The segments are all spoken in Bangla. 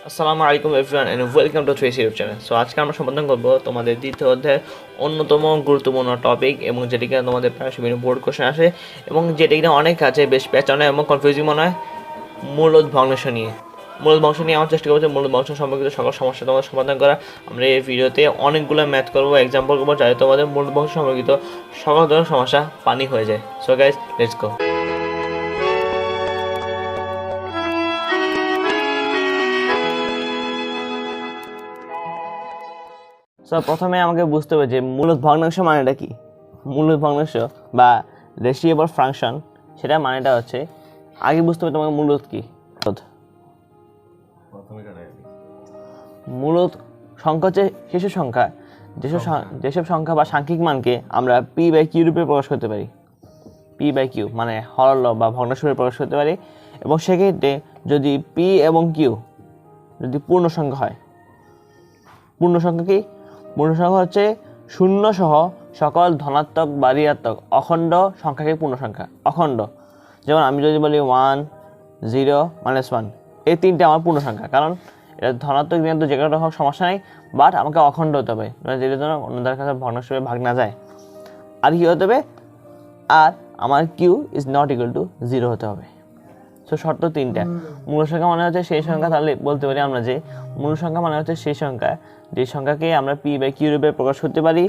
আসসালামু আলাইকুম এভরিওয়ান এন্ড ওয়েলকাম টু থ্রেস ইউটিউব চ্যানেল। সো আজকে আমরা সমাধান করব তোমাদের দ্বিতীয় অধ্যায়ের অন্যতম গুরুত্বপূর্ণ টপিক এবং যেটি কিনা তোমাদের প্রায় বিভিন্ন বোর্ড কোশ্চেন আসে এবং যেটি কিনা অনেক কাছে বেশ পেঁচানো এবং কনফিউজিং মনে হয়, মূলদ ভগ্নাংশ নিয়ে। মূলদ ভগ্নাংশ নিয়ে আমার চেষ্টা করছি মূলদ ভগ্নাংশ সম্পর্কিত সকল সমস্যা তোমাদের সমাধান করা। আমরা এই ভিডিওতে অনেকগুলো ম্যাথ করবো, এক্সাম্পল করবো, যাতে তোমাদের মূলদ ভগ্নাংশ সম্পর্কিত সকল ধরনের সমস্যা পানি হয়ে যায়। So guys, let's go. প্রথমে আমাকে বুঝতে হবে যে মূলদ ভগ্নাংশ মানেটা কি। মূলদ ভগ্নাংশ বা রেসিয়েবল ফাংশন, সেটা মানেটা হচ্ছে, আগে বুঝতে হবে তোমাকে মূলদ কি। মূলদ সংখ্যা হচ্ছে শিশু সংখ্যা, যেসব সংখ্যা বা সাংখ্যিক মানকে আমরা পি বাই কিউ রূপে প্রকাশ করতে পারি। পি বাই কিউ মানে হরলব বা ভগ্নাংশ রূপে প্রকাশ করতে পারি। এবং সেক্ষেত্রে যদি পি এবং কিউ যদি পূর্ণ সংখ্যা হয়, পূর্ণ সংখ্যা কি? পূর্ণ সংখ্যা হচ্ছে শূন্য সহ সকল ধনাত্মক বা ঋণাত্মক অখণ্ড সংখ্যাকে পূর্ণ সংখ্যা। অখণ্ড যেমন আমি যদি বলি 1, 0, -1, এই তিনটে আমার পূর্ণ সংখ্যা, কারণ এটা ধনাত্মক ঋণাত্মক যে কোনো হোক সমস্যা নেই, বাট আমাকে অখণ্ড হতে হবে, যেটার জন্য অন্যদের কাছে ভগ্নাংশ ভাগ না যায়। আর কী হতে হবে? আর আমার q is not equal to 0 হতে হবে। সো শর্ত তিনটা। মূল সংখ্যা মানে হচ্ছে সেই সংখ্যা, তাহলে বলতে পারি আমরা যে মূল সংখ্যা মানে হচ্ছে সেই সংখ্যা যে সংখ্যাকে আমরা পি বাই কিউ রূপে প্রকাশ করতে পারি।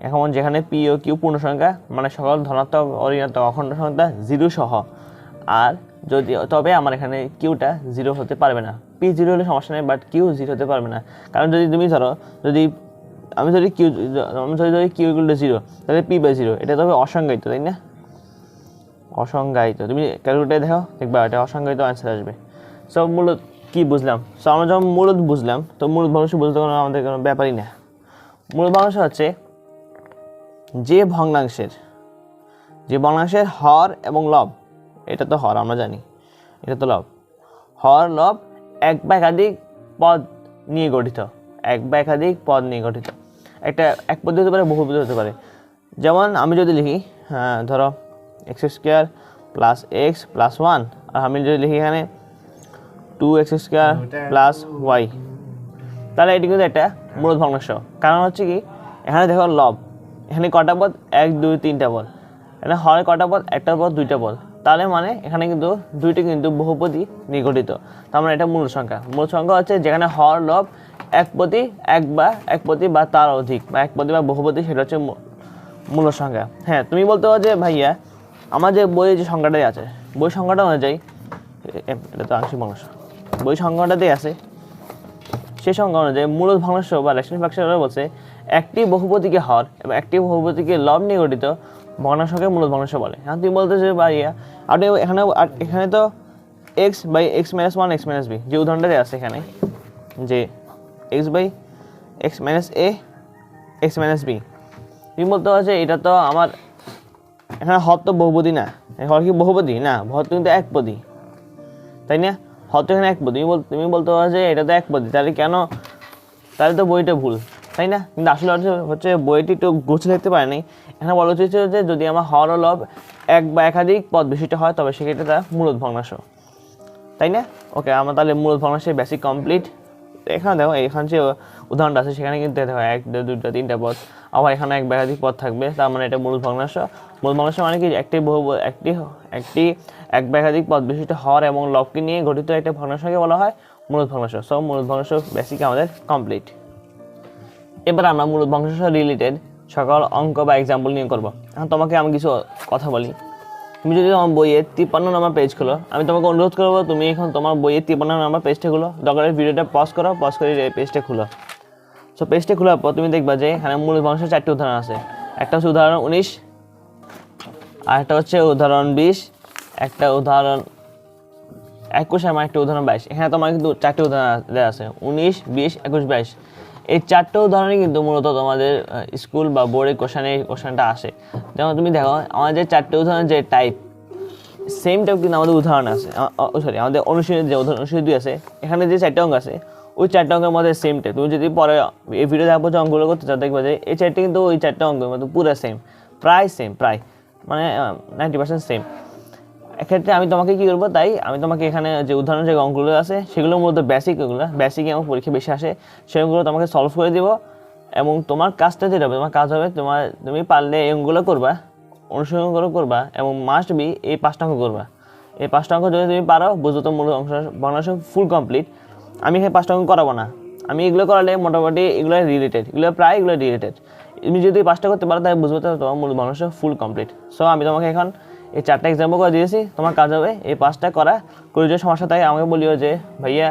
এখন যেখানে পি ও কিউ পূর্ণ সংখ্যা মানে সকল ধনাত্মক ও ঋণাত্মক অখণ্ড সংখ্যা 0 সহ, আর যদি তবে আমার এখানে কিউটা 0 হতে পারবে না। পি 0 হলে সমস্যা নেই, বাট কিউ 0 হতে পারবে না, কারণ যদি তুমি ধরো আমি যদি কিউ ইকুয়াল টু 0, তাহলে পি বাই 0 এটা তবে অসংজ্ঞায়িত, তাই না? অসংজ্ঞায়িত। তুমি ক্যালকুলেটারে দেখো, দেখবা এটা অসংজ্ঞায়িত অ্যান্সার আসবে। সো মূলত কী বুঝলাম? সো আমরা যখন মূলত বুঝলাম, তো মূলত ভগ্নাংশ বুঝতে আমাদের কোনো ব্যাপারই না। মূলত ভগ্নাংশ হচ্ছে যে ভগ্নাংশের হর এবং লব, এটা তো হর আমরা জানি, এটা তো লব। হর লব এক বা একাধিক পদ নিয়ে গঠিত, এক বা একাধিক পদ নিয়ে গঠিত। এক পদ্ধতি হতে পারে, বহু পদ্ধতি হতে পারে। যেমন আমি যদি লিখি ধরো x² প্লাস x প্লাস 1, আর আমি যদি লিখি এখানে 2x² প্লাস y, তাহলে এটি কিন্তু একটা মূলদ ভগ্নাংশ। কারণ হচ্ছে কি, এখানে দেখো লব, এখানে কটা পদ? 1, 2, 3টা পদ। এখানে হরে কটা পদ? একটা পদ, 2টা পদ। তাহলে মানে এখানে কিন্তু দুইটি কিন্তু বহুপদী নিয়ে গঠিত। তার মানে এটা মূল সংখ্যা। মূল সংখ্যা হচ্ছে যেখানে হর লব একপদী বা তার অধিক, বা একপদী বা বহুপদী, সেটা হচ্ছে মূল সংখ্যা। হ্যাঁ, তুমি বলতে পারো যে ভাইয়া আমার যে বইয়ে যে সংখ্যাটাই আছে, বই সংখ্যাটা অনুযায়ী, এটা তো আংশিক ভগ্নাংশ, বই সংখ্যাটাতেই আছে, সেই সংখ্যা অনুযায়ী মূলদ ভগ্নাংশ বা রেশনাল ফ্র্যাকশন বলছে একটি বহুপদীকে হর এবং একটি বহুপদীকে লব নিয়ে গঠিত ভগ্নাংশকে মূলদ ভগ্নাংশ বলে। এখন তুমি বলতেছো ভাইয়া আপনি এখানে তো x by x minus 1 x minus b যে উদাহরণটাতে আছে এখানে, যে x by x minus a x minus b, তুমি বলতে পারো যে এটা তো আমার এখানে হর তো বহুপদী না। হর কি বহুপদী? না, হর তো কিন্তু একপদী, তাই না? হর তো এখানে একপদী। তুমি বলতে পারো যে এটা তো একপদী, তাহলে তো বইটা ভুল, তাই না? কিন্তু আসলে হচ্ছে বইটি একটু গুছিয়ে লিখতে পারে নাই। এখানে বলা উচিত যে যদি আমার হর ও লব এক বা একাধিক পদ বিশিষ্ট হয়, তবে সেক্ষেত্রে তার মূলদ ভগ্নাংশ, তাই না? ওকে, আমার তাহলে মূলদ ভগ্নাংশের বেসিক কমপ্লিট। এখানে দেখো, এখানে যে উদাহরণটা আছে সেখানে কিন্তু দেখো 1, 2, 3টা পদ, আবার এখানে এক বা একাধিক পদ থাকবে, তার মানে এটা মূলদ ভগ্নাংশ। মূলদ ভগ্নাংশ মানে কি, একটি এক বা একাধিক পদ বিশিষ্ট হর এবং লবকে নিয়ে গঠিত একটা ভগ্নাংশকে বলা হয় মূলদ ভগ্নাংশ। সব মূলদ ভগ্নাংশ বেসিক আমাদের কমপ্লিট। এবার আমরা মূলদ ভগ্নাংশ রিলেটেড সকল অঙ্ক বা এক্সাম্পল নিয়ে করবো। এখন তোমাকে আমি কিছু কথা বলি। তুমি যদি আমার বইয়ের 53 নম্বর পেজ খোলো, আমি তোমাকে অনুরোধ করবো তুমি এখন তোমার বইয়ের 53 নম্বর পেজটা খুলো, দরকার ভিডিওটা পজ করো, পজ করে পেজটা খুলো। সো পেজটা খোলার পর তুমি দেখবা যে এখানে মূলদ ভগ্নাংশের 4টি উদাহরণ আছে। একটা হচ্ছে উদাহরণ 19, আর একটা হচ্ছে উদাহরণ 20, একটা উদাহরণ 21, আর একটা উদাহরণ 22। এখানে তোমার কিন্তু 4টি উদাহরণ দেওয়া আছে, 19, 20, 21, 22। এই 4টে উদাহরণই কিন্তু মূলত তোমাদের স্কুল বা বোর্ডের কোশ্চেনটা আসে। যেমন তুমি দেখো আমাদের 4টে উদাহরণ যে টাইপ, সেম টাইপ কিন্তু আমাদের উদাহরণ আছে, আমাদের অনুশীলনের যে উদাহরণ অনুশীলন 2 আছে, এখানে যে 4টে অঙ্ক আছে, ওই 4টে অঙ্কের মধ্যে সেম টাইপ। তুমি যদি পরে এই ভিডিও দেখার পর যে অঙ্কগুলো করতে চাও, দেখবে যে এই 4টে কিন্তু ওই 4টে অঙ্কের মধ্যে পুরো সেম, প্রায় মানে 90% সেম। এক্ষেত্রে আমি তোমাকে কী করবো, তাই আমি তোমাকে এখানে যে উদাহরণের যে অঙ্কগুলো আছে সেগুলো মূলত বেসিক এবং পরীক্ষা বেশি আসে, সেগুলো তোমাকে সলভ করে দিব। এবং তোমার কাজটা যেটা হবে, তোমার কাজ হবে তুমি পারলে এই অঙ্কগুলো করবা, অনুশীলন করবা এবং মাস্ট বি এই 5টা অঙ্ক করবা। এই 5টা অঙ্ক যদি তুমি পারো, বুঝো তো মূল ভগ্নাংশ ফুল কমপ্লিট। আমি এখানে 5টা অঙ্ক করাবো না, আমি এগুলো করালে মোটামুটি এগুলো রিলেটেড। তুমি যদি 5টা করতে পারো তাহলে বুঝবো তোমার মূল ভগ্নাংশ ফুল কমপ্লিট। সো আমি তোমাকে এখন এই 4টা এক্সাম্পল করে দিয়েছি, তোমার কাজ হবে এই 5টা করে যদি সমস্যা থাকে আমাকে বলিও যে ভাইয়া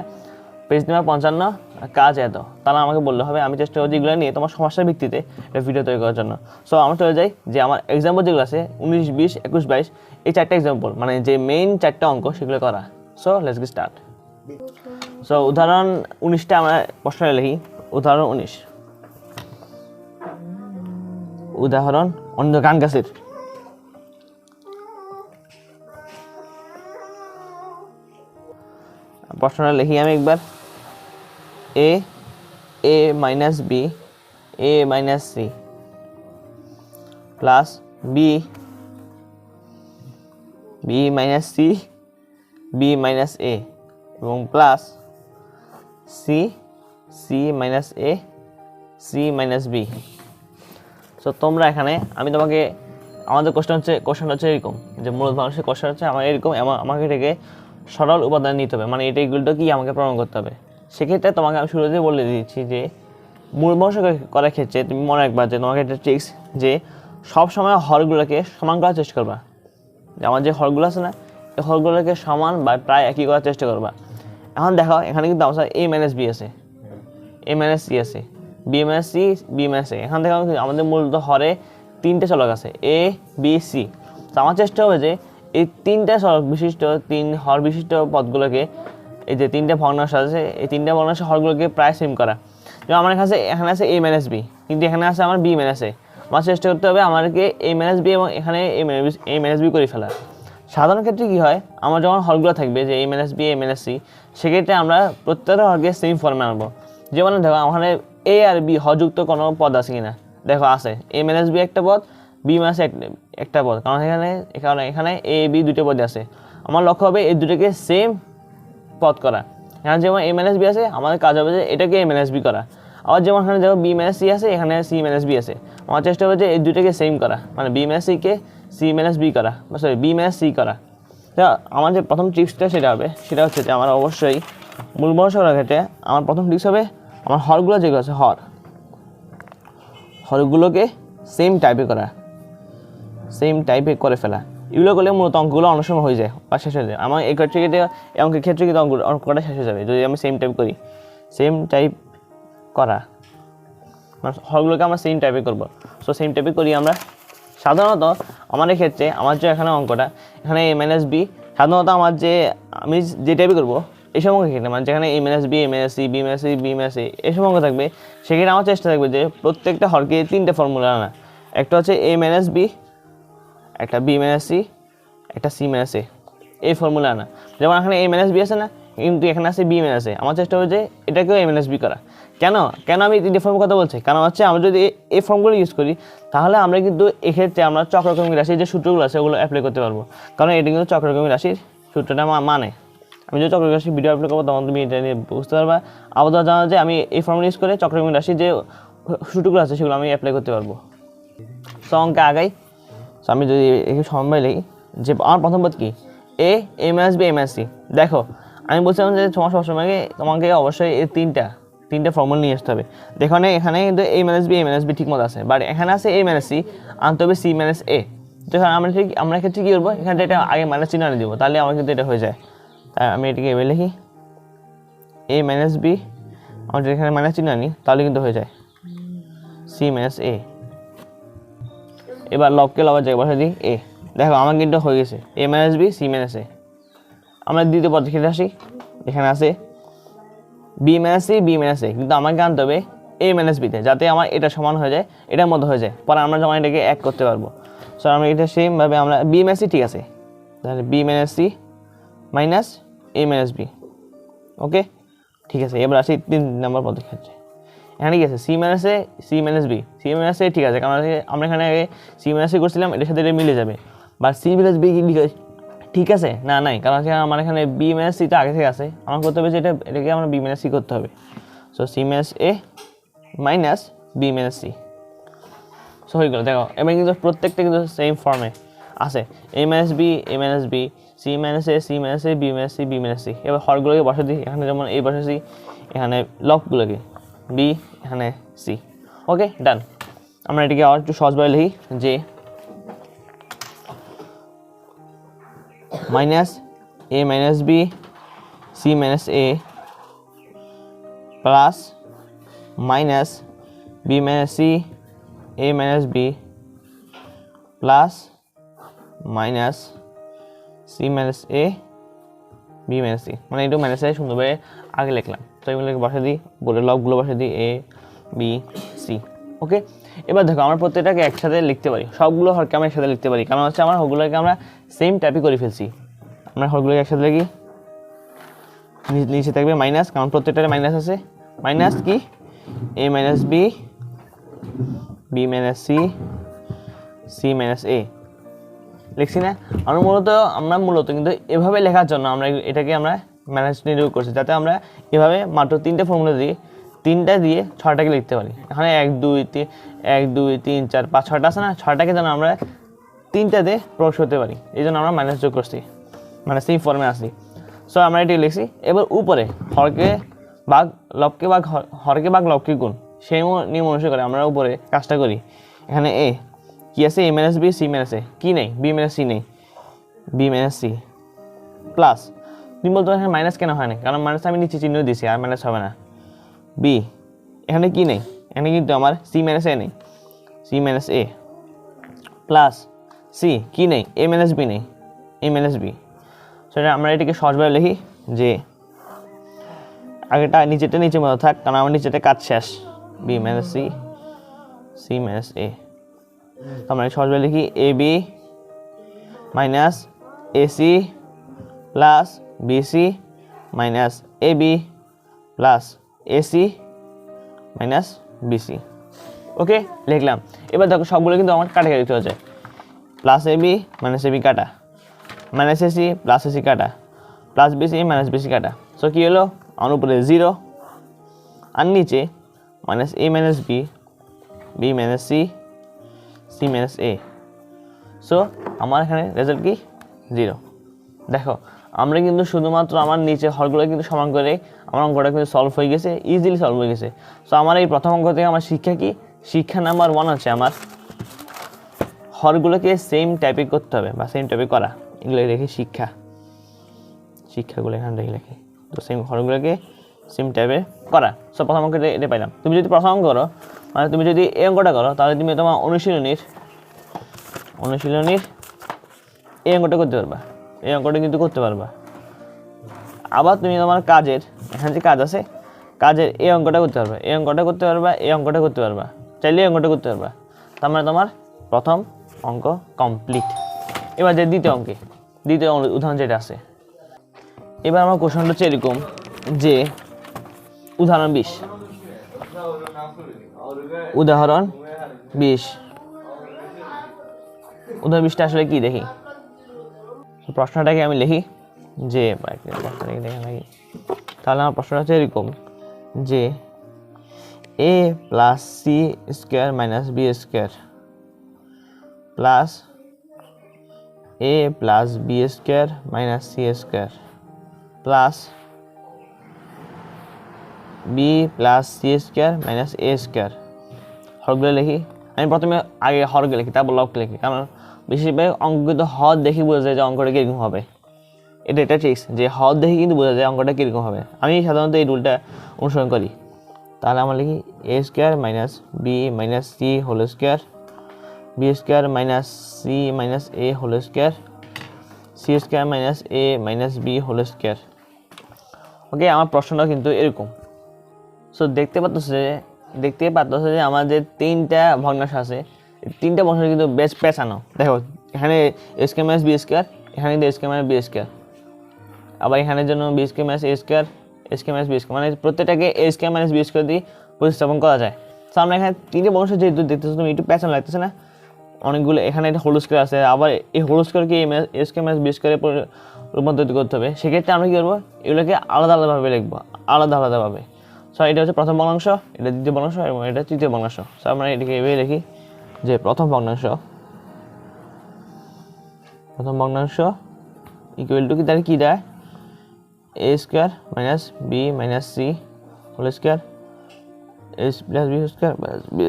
পেজ নাম্বার 55 কাজ এত, তাহলে আমাকে বললে হবে। আমি চেষ্টা করছি এগুলো নিয়ে তোমার সমস্যার ভিত্তিতে একটা ভিডিও তৈরি করার জন্য। সো আমরা চলে যাই যে আমার এক্সাম্পল যেগুলো আছে 19, 20, 21, 22 এই 4টা এক্সাম্পল, মানে যে মেইন 4টা অঙ্ক সেগুলো করা। So let's get start. So উদাহরণ 19টা আমরা প্রশ্নে লিখি। উদাহরণ 19, উদাহরণ অন্য গান গাছের। প্রশ্নটা লিখি আমি একবার। a minus b a minus c plus b minus c b minus a এবং plus c minus a c minus b। So তোমরা এখানে আমি তোমাকে আমাদের কোশ্চেন হচ্ছে এরকম, যে মূল ভগ্নাংশের কোশ্চেন হচ্ছে আমার এরকম, আমাকে এটাকে সরল উপাদান নিতে হবে, মানে এগুলো কি আমাকে প্রমাণ করতে হবে। সেক্ষেত্রে তোমাকে আমি শুরুতেই বলে দিচ্ছি যে মূল ভগ্নাংশ করার ক্ষেত্রে তুমি মনে রাখবা যে তোমাকে একটা ট্রিক্স, যে সবসময় হরগুলোকে সমান করার চেষ্টা করবা। যে আমার যে হরগুলো আছে না, এই হরগুলোকে সমান বা প্রায় একই করার চেষ্টা করবা। এখন দেখো এখানে কিন্তু আমার a মাইনাস b আছে, a মাইনাস c আছে, b minus c b minus a। এখান থেকে আমাদের মূলত হরে 3টে চলক আছে a b c। তো আমার চেষ্টা হবে যে এই 3টা চলক বিশিষ্ট 3 হর বিশিষ্ট পদগুলোকে, এই যে 3টে ভগ্নাংশ আছে এই 3টে ভগ্নাংশ হরগুলোকে প্রায় সেম করা। যেমন আমার কাছে এখানে আছে a মাইনাস b, কিন্তু এখানে আছে আমার b মাইনাস a। আমার চেষ্টা করতে হবে আমাদেরকে a মাইনাস b এবং এখানে a মাইনাস b করে ফেলা। সাধারণ ক্ষেত্রে কী হয়, আমার যখন হরগুলো থাকবে যে a minus b a minus c, সেক্ষেত্রে আমরা প্রত্যেকটা হরকে সেম ফর্মে আনবো। যেমন দেখো ওখানে a আর b হরযুক্ত কোনো পদ আছে কিনা, দেখো আছে a মাইনাস b একটা পদ, b মাইনাস একটা পদ, কারণ এখানে a b দুটো পদ আছে। আমার লক্ষ্য হবে এই দুটোকে সেম পদ করা। এখানে যেমন a মাইনাস b আছে, আমাদের কাজ হবে যে এটাকে a মাইনাস b করা। আবার যেমন এখানে দেখো b মাইনাস c আছে, এখানে c মাইনাস b আছে। আমার চেষ্টা হবে যে এই দুটোকে সেম করা, মানে b মাইনাস c কে c মাইনাস b করা, সরি b মাইনাস c করা। আমার যে প্রথম ট্রিক্সটা সেটা হচ্ছে যে আমার অবশ্যই মূল ভগ্নাংশ করার ক্ষেত্রে আমার প্রথম ট্রিক্স হবে আমার হরগুলো যেগুলো আছে হরগুলোকে সেম টাইপে করে ফেলা। এগুলো করলে মূলত অঙ্কগুলো অনেক সময় হয়ে যায় বা শেষ হয়ে যায়। আমার এই অঙ্কের ক্ষেত্রে কিন্তু অঙ্কটা শেষ হয়ে যাবে যদি আমি সেম টাইপ করা, মানে হরগুলোকে আমরা সেম টাইপে করবো। সো সেম টাইপে করি আমরা। সাধারণত আমার এই ক্ষেত্রে আমার যে এখানে অঙ্কটা, এখানে a মাইনাস b, সাধারণত আমি যে টাইপে করবো এইসব অঙ্ক ক্ষেত্রে, মানে যেখানে a minus b a minus c b minus c b minus a এইসব অঙ্ক থাকবে, সেক্ষেত্রে আমার চেষ্টা থাকবে যে প্রত্যেকটা হরকে 3টে ফর্মুলা আনা। একটা হচ্ছে a মাইনাস b, একটা b মাইনাস c, একটা c মাইনাস a, এই ফর্মুলা আনা। যেমন এখানে a মাইনাস b আছে না, কিন্তু এখানে আছে b মাইনাস a। আমার চেষ্টা হবে যে এটাকেও a মাইনাস b করা। কেন আমি 3টে ফর্মের কথা বলছি, কারণ হচ্ছে আমরা যদি এই ফর্মগুলো ইউজ করি তাহলে আমরা কিন্তু এক্ষেত্রে আমরা চক্রক্রমিক রাশির যে সূত্রগুলো আছে ওগুলো অ্যাপ্লাই করতে পারবো, কারণ এটা কিন্তু চক্রক্রমিক রাশির সূত্রটা মানে। আমি যদি চক্রক্রমিক রাশির ভিডিও অ্যাপ্লাই করবো তখন তুমি এটা নিয়ে বুঝতে পারবা। আবার জানা যে আমি এই ফর্মুলা ইউজ করে চক্রক্রমিক রাশির যে সূত্রগুলো আছে সেগুলো আমি অ্যাপ্লাই করতে পারবো। সো অঙ্কে আগাই। সো আমি যদি একটু সময় লাগি যে আমার প্রথম পদ কি a minus b a minus c। দেখো আমি বলছিলাম যে তোমাকে অবশ্যই এই তিনটে ফর্মুলা নিয়ে আসতে হবে। দেখো এখানে কিন্তু a মাইনাস b ঠিক মতো আছে, বাট এখানে আছে a মাইনাস c, আনতে হবে c মাইনাস a। তো আমরা ক্ষেত্রে কী করবো, এখানে এটা আগে মাইনাস চিহ্ন আনে দেবো, তাহলে আমার কিন্তু এটা হয়ে যায়। তাই আমি এটাকে এভাবে লিখি a মাইনাস b, আমরা যদি এখানে মাইনাস চিহ্ন আনি তাহলে কিন্তু হয়ে যায় c মাইনাস a। এবার লবকে লবের জায়গায় বসে দিই a। দেখো আমার কিন্তু হয়ে গেছে a minus b c minus a। আমরা দ্বিতীয় পদ খেতে আসি, এখানে আছে b minus c b minus a, কিন্তু আমাকে আনতে হবে a মাইনাস b তে, যাতে আমার এটা সমান হয়ে যায়, এটার মধ্যে হয়ে যায়, পরে আমরা যখন এটাকে এক করতে পারবো। সো আমরা এটা সেমভাবে আমরা b মাইনাস c ঠিক আছে, তাহলে b minus c minus a minus b। ওকে ঠিক আছে। এবার আসি 3 নম্বর পদের ক্ষেত্রে। এখানে কি আছে c minus a c minus b, c minus a ঠিক আছে, কারণ আমরা এখানে আগে c মাইনাস a করছিলাম, এটার সাথে এটা মিলে যাবে। বা c মাইনাস b ঠিক আছে না নাই, কারণ হচ্ছে আমার এখানে বি মাইনাস সি তো আগে থেকে আছে, আমার করতে হবে যে এটাকে আমরা বি মাইনাস সি করতে হবে। So c minus a minus b minus c. So হয়ে গেল। দেখো এবার কিন্তু প্রত্যেকটা কিন্তু সেম ফর্মে আছে, a minus b, a minus b, c minus a, c minus a, b minus c, b minus c. এবার হরগুলোকে বসে দিই, এখানে যেমন এ বসেছি, এখানে লবগুলোকে বি, এখানে সি। ওকে ডান। আমরা এটিকে আর একটু সহজভাবে লিখি যে minus a minus b, c minus a plus minus b minus c, a minus b plus minus c minus a, b minus c. মানে একটু মাইনাস এ সুন্দরভাবে আগে লিখলাম। তো এগুলোকে বসে দিই, বলে লবগুলো বসে দিই এ বি সি। ওকে এবার দেখো আমরা প্রত্যেকটাকে একসাথে লিখতে পারি, সবগুলো হরকে আমরা একসাথে লিখতে পারি, কারণ হচ্ছে আমার হরগুলোকে আমরা সেম টাইপই করে ফেলছি। আমরা হরগুলোকে একসাথে লিখি, নিচে থাকবে মাইনাস, কারণ প্রত্যেকটারে মাইনাস আছে। মাইনাস কি a minus b, b minus c, c minus a লিখছি না। আমরা মূলত কিন্তু এভাবে লেখার জন্য আমরা এটাকে আমরা ম্যানেজ নিয়োগ করছি, যাতে আমরা এভাবে মাত্র তিনটে ফর্মুলা দিয়ে তিনটা দিয়ে ছয়টাকে লিখতে পারি। এখানে 1 2 3 4 5 6টা আছে না, ছয়টাকে যেন আমরা তিনটাতে প্রকাশ করতে পারি, এই জন্য আমরা মাইনাস যোগ করছি, মানে সেই ফর্মে আসি। সো আমরা এটি লিখছি। এবার উপরে হরকে ভাগ লবকে ভাগ হরকে ভাগ লবকে গুণ, সেই নিয়ম অনুসারে করে আমরা উপরে কাজটা করি। এখানে এ কি আছে, a minus b, c minus এ, কি নেই, বি মাইনাস সি নেই, বি মাইনাস সি প্লাস, তুমি বলতো এখানে মাইনাস কেন হয় না, কারণ মাইনাস আমি নিচে চিহ্ন দিয়েছি, আর মাইনাস হবে না। বি এখানে কি নেই, এখানে কিন্তু আমার সি মাইনাস এ নেই, C minus a plus C কি নেই, এ মাইনাস বি নেই, এ মাইনাস বি। সেটা আমরা এটিকে সহজভাবে লিখি যে আগেটা নিচেটা নিচের মতো থাক, কারণ আমার নিচেটা কাজ শেষ, b minus c, c minus a. তো আমরা সহজভাবে লিখি a b minus a c plus b c minus a b plus a c minus b c. Okay লিখলাম। এবার দেখো সবগুলো কিন্তু আমার কাটাকাটি দিতে হচ্ছে, plus a b minus a b কাটা, minus a c plus a c কাটা, plus b c minus b c কাটা। সো কী হলো, আমার উপরে 0 আর নিচে minus a minus b, b minus c, c minus a. So আমার এখানে রেজাল্ট কি 0। দেখো আমরা কিন্তু শুধুমাত্র আমার নিচে হরগুলো কিন্তু সমান করে আমার অঙ্কটা কিন্তু সলভ হয়ে গেছে, ইজিলি সলভ হয়ে গেছে। সো আমার এই প্রথম অঙ্ক থেকে আমার শিক্ষা কি, শিক্ষা নাম্বার 1 হচ্ছে আমার হরগুলোকে সেম টাইপে করতে হবে বা সেম টাইপে করা, এগুলো রেখে শিক্ষাগুলো এখানে রেখে তো সেম হরগুলোকে সেম টাইপে করা। সো প্রথম অঙ্কটা এটা পাইলাম। তুমি যদি প্রথম অঙ্ক করো, মানে তুমি যদি এই অঙ্কটা করো, তাহলে তুমি তোমার অনুশীলনীর এই অঙ্কটা করতে পারবা, এই অঙ্কটা কিন্তু করতে পারবা। আবার তুমি তোমার কাজের, এখানে যে কাজ আছে, কাজের এই অঙ্কটা করতে পারবা, এই অঙ্কটা করতে পারবা, এই অঙ্কটা করতে পারবা, চাইলে এই অঙ্কটা করতে পারবা। তার মানে তোমার প্রথম অঙ্ক কমপ্লিট। এবার যে দ্বিতীয় উদাহরণ যেটা আছে, এবার আমার কোশ্চেনটা হচ্ছে এরকম যে উদাহরণ 20, উদাহরণ 20টা আসলে কি দেখি, প্রশ্নটাকে আমি লিখি যে, তাহলে আমার প্রশ্নটা হচ্ছে এরকম যে a plus c square minus b square plus a plus b square minus c square plus b plus c square minus a square. হরগুলো লিখি। আমি প্রথমে আগে হরগুলো লিখি, তারপর লবকে লিখি, কারণ বেশিরভাগ অঙ্ক কিন্তু হর দেখি বোঝা যায় যে অঙ্কটা কীরকম হবে। এটা ট্রিক্স যে হর দেখি কিন্তু বোঝা যায় অঙ্কটা কীরকম হবে। আমি সাধারণত এই রুলটা অনুসরণ করি। তাহলে আমরা লিখি a square minus b minus c whole square, b square minus c minus a whole square, c square minus a minus b whole square. Okay, আমার প্রশ্নটা কিন্তু এরকম। সো দেখতে পাচ্ছ যে আমার যে 3টা ভগ্নাংশ আছে, 3টা ভগ্নাংশ কিন্তু বেশ পেঁচানো। দেখো এখানে এ স্কোয়ার মাইনাস বি স্কোয়ার, এখানে কিন্তু এ স্কোয়ার মাইনাস বি স্কোয়ার, আবার এখানের জন্য B square minus a square, a square minus b square, মানে প্রত্যেকটাকে এ স্কোয়ার মাইনাস বি স্কোয়ার দিয়ে প্রতিস্থাপন করা যায়। সো আমরা এখানে 3টে ভগ্নাংশ যেহেতু দেখতেছো তুমি একটু পেঁচানো লাগতেছে না, অনেকগুলো এখানে একটা হোল স্কোয়ার আছে, আবার এই হোল স্কোয়ারকে এ স্কোয়ার মাইনাস বি স্কোয়ারে রূপান্তরিত করতে হবে। সেক্ষেত্রে আমরা কী করবো, এগুলোকে আলাদা আলাদাভাবে লিখবো, আলাদাভাবে। সো এটা হচ্ছে প্রথম ভগ্নাংশ, এটা দ্বিতীয় ভগ্নাংশ এবং এটা তৃতীয় ভগ্নাংশ। সো আমরা এটাকে এভাবে লিখি যে প্রথম ভগ্নাংশ ইকুয়াল টু কি তাহলে কী দেয়, a square minus b minus c whole square s plus b square plus b.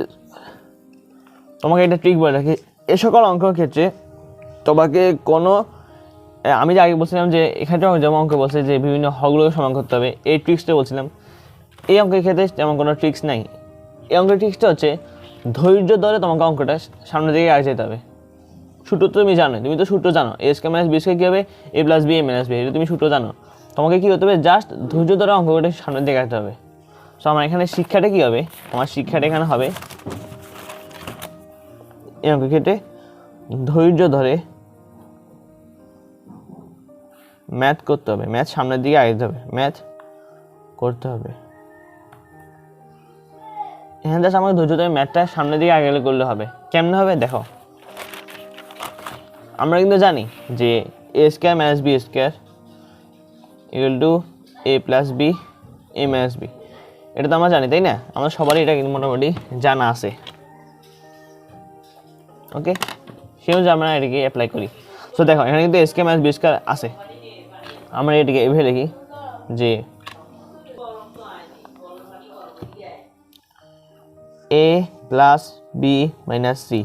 তোমাকে এটা ট্রিক বলে রাখি, এ সকল অঙ্কের ক্ষেত্রে তোমাকে কোনো, আমি যে আগে বলছিলাম যে এখানে যেমন অঙ্ক বলছে যে বিভিন্ন হরগুলোকে সমান করতে হবে, এই ট্রিক্সটা বলছিলাম। এই অঙ্কের ক্ষেত্রে তেমন কোনো ট্রিক্স নাই। এই অঙ্কের ট্রিক্সটা হচ্ছে ধৈর্য ধরে তোমাকে অঙ্কটা সামনের দিকে আগে যেতে হবে। সূত্র তো তুমি জানো, তুমি তো সূত্র জানো, এ স্কোয়ার মাইনাস বি স্কোয়ার কী হবে, এ plus b a minus b, এটা তুমি সূত্র জানো। তোমাকে কী হতে হবে, জাস্ট ধৈর্য ধরে অঙ্কটা সামনের দিকে আগাতে হবে। সো আমার এখানে শিক্ষাটা কী হবে, আমার শিক্ষাটা এখানে হবে এই অঙ্কের ক্ষেত্রে ধৈর্য ধরে ম্যাথ করতে হবে, ম্যাথ সামনের দিকে আগাতে হবে, ম্যাথ করতে হবে। এখানে জাস্ট আমাকে ধৈর্য ধরে ম্যাথটা সামনের দিকে আগে করলে হবে। কেমনে হবে দেখো, আমরা কিন্তু জানি যে a square minus b square equal to a plus b a minus b, এটা তো আমরা জানি তাই না, আমরা সবারই এটা কিন্তু মোটামুটি জানা আছে। ওকে, সেই অনুযায়ী আমরা এটাকে অ্যাপ্লাই করি। সো দেখো এখানে কিন্তু এ স্কোয়ার মাইনাস বি স্কোয়ার আছে, আমরা এটাকে এভাবে লিখি যে a plus b minus c,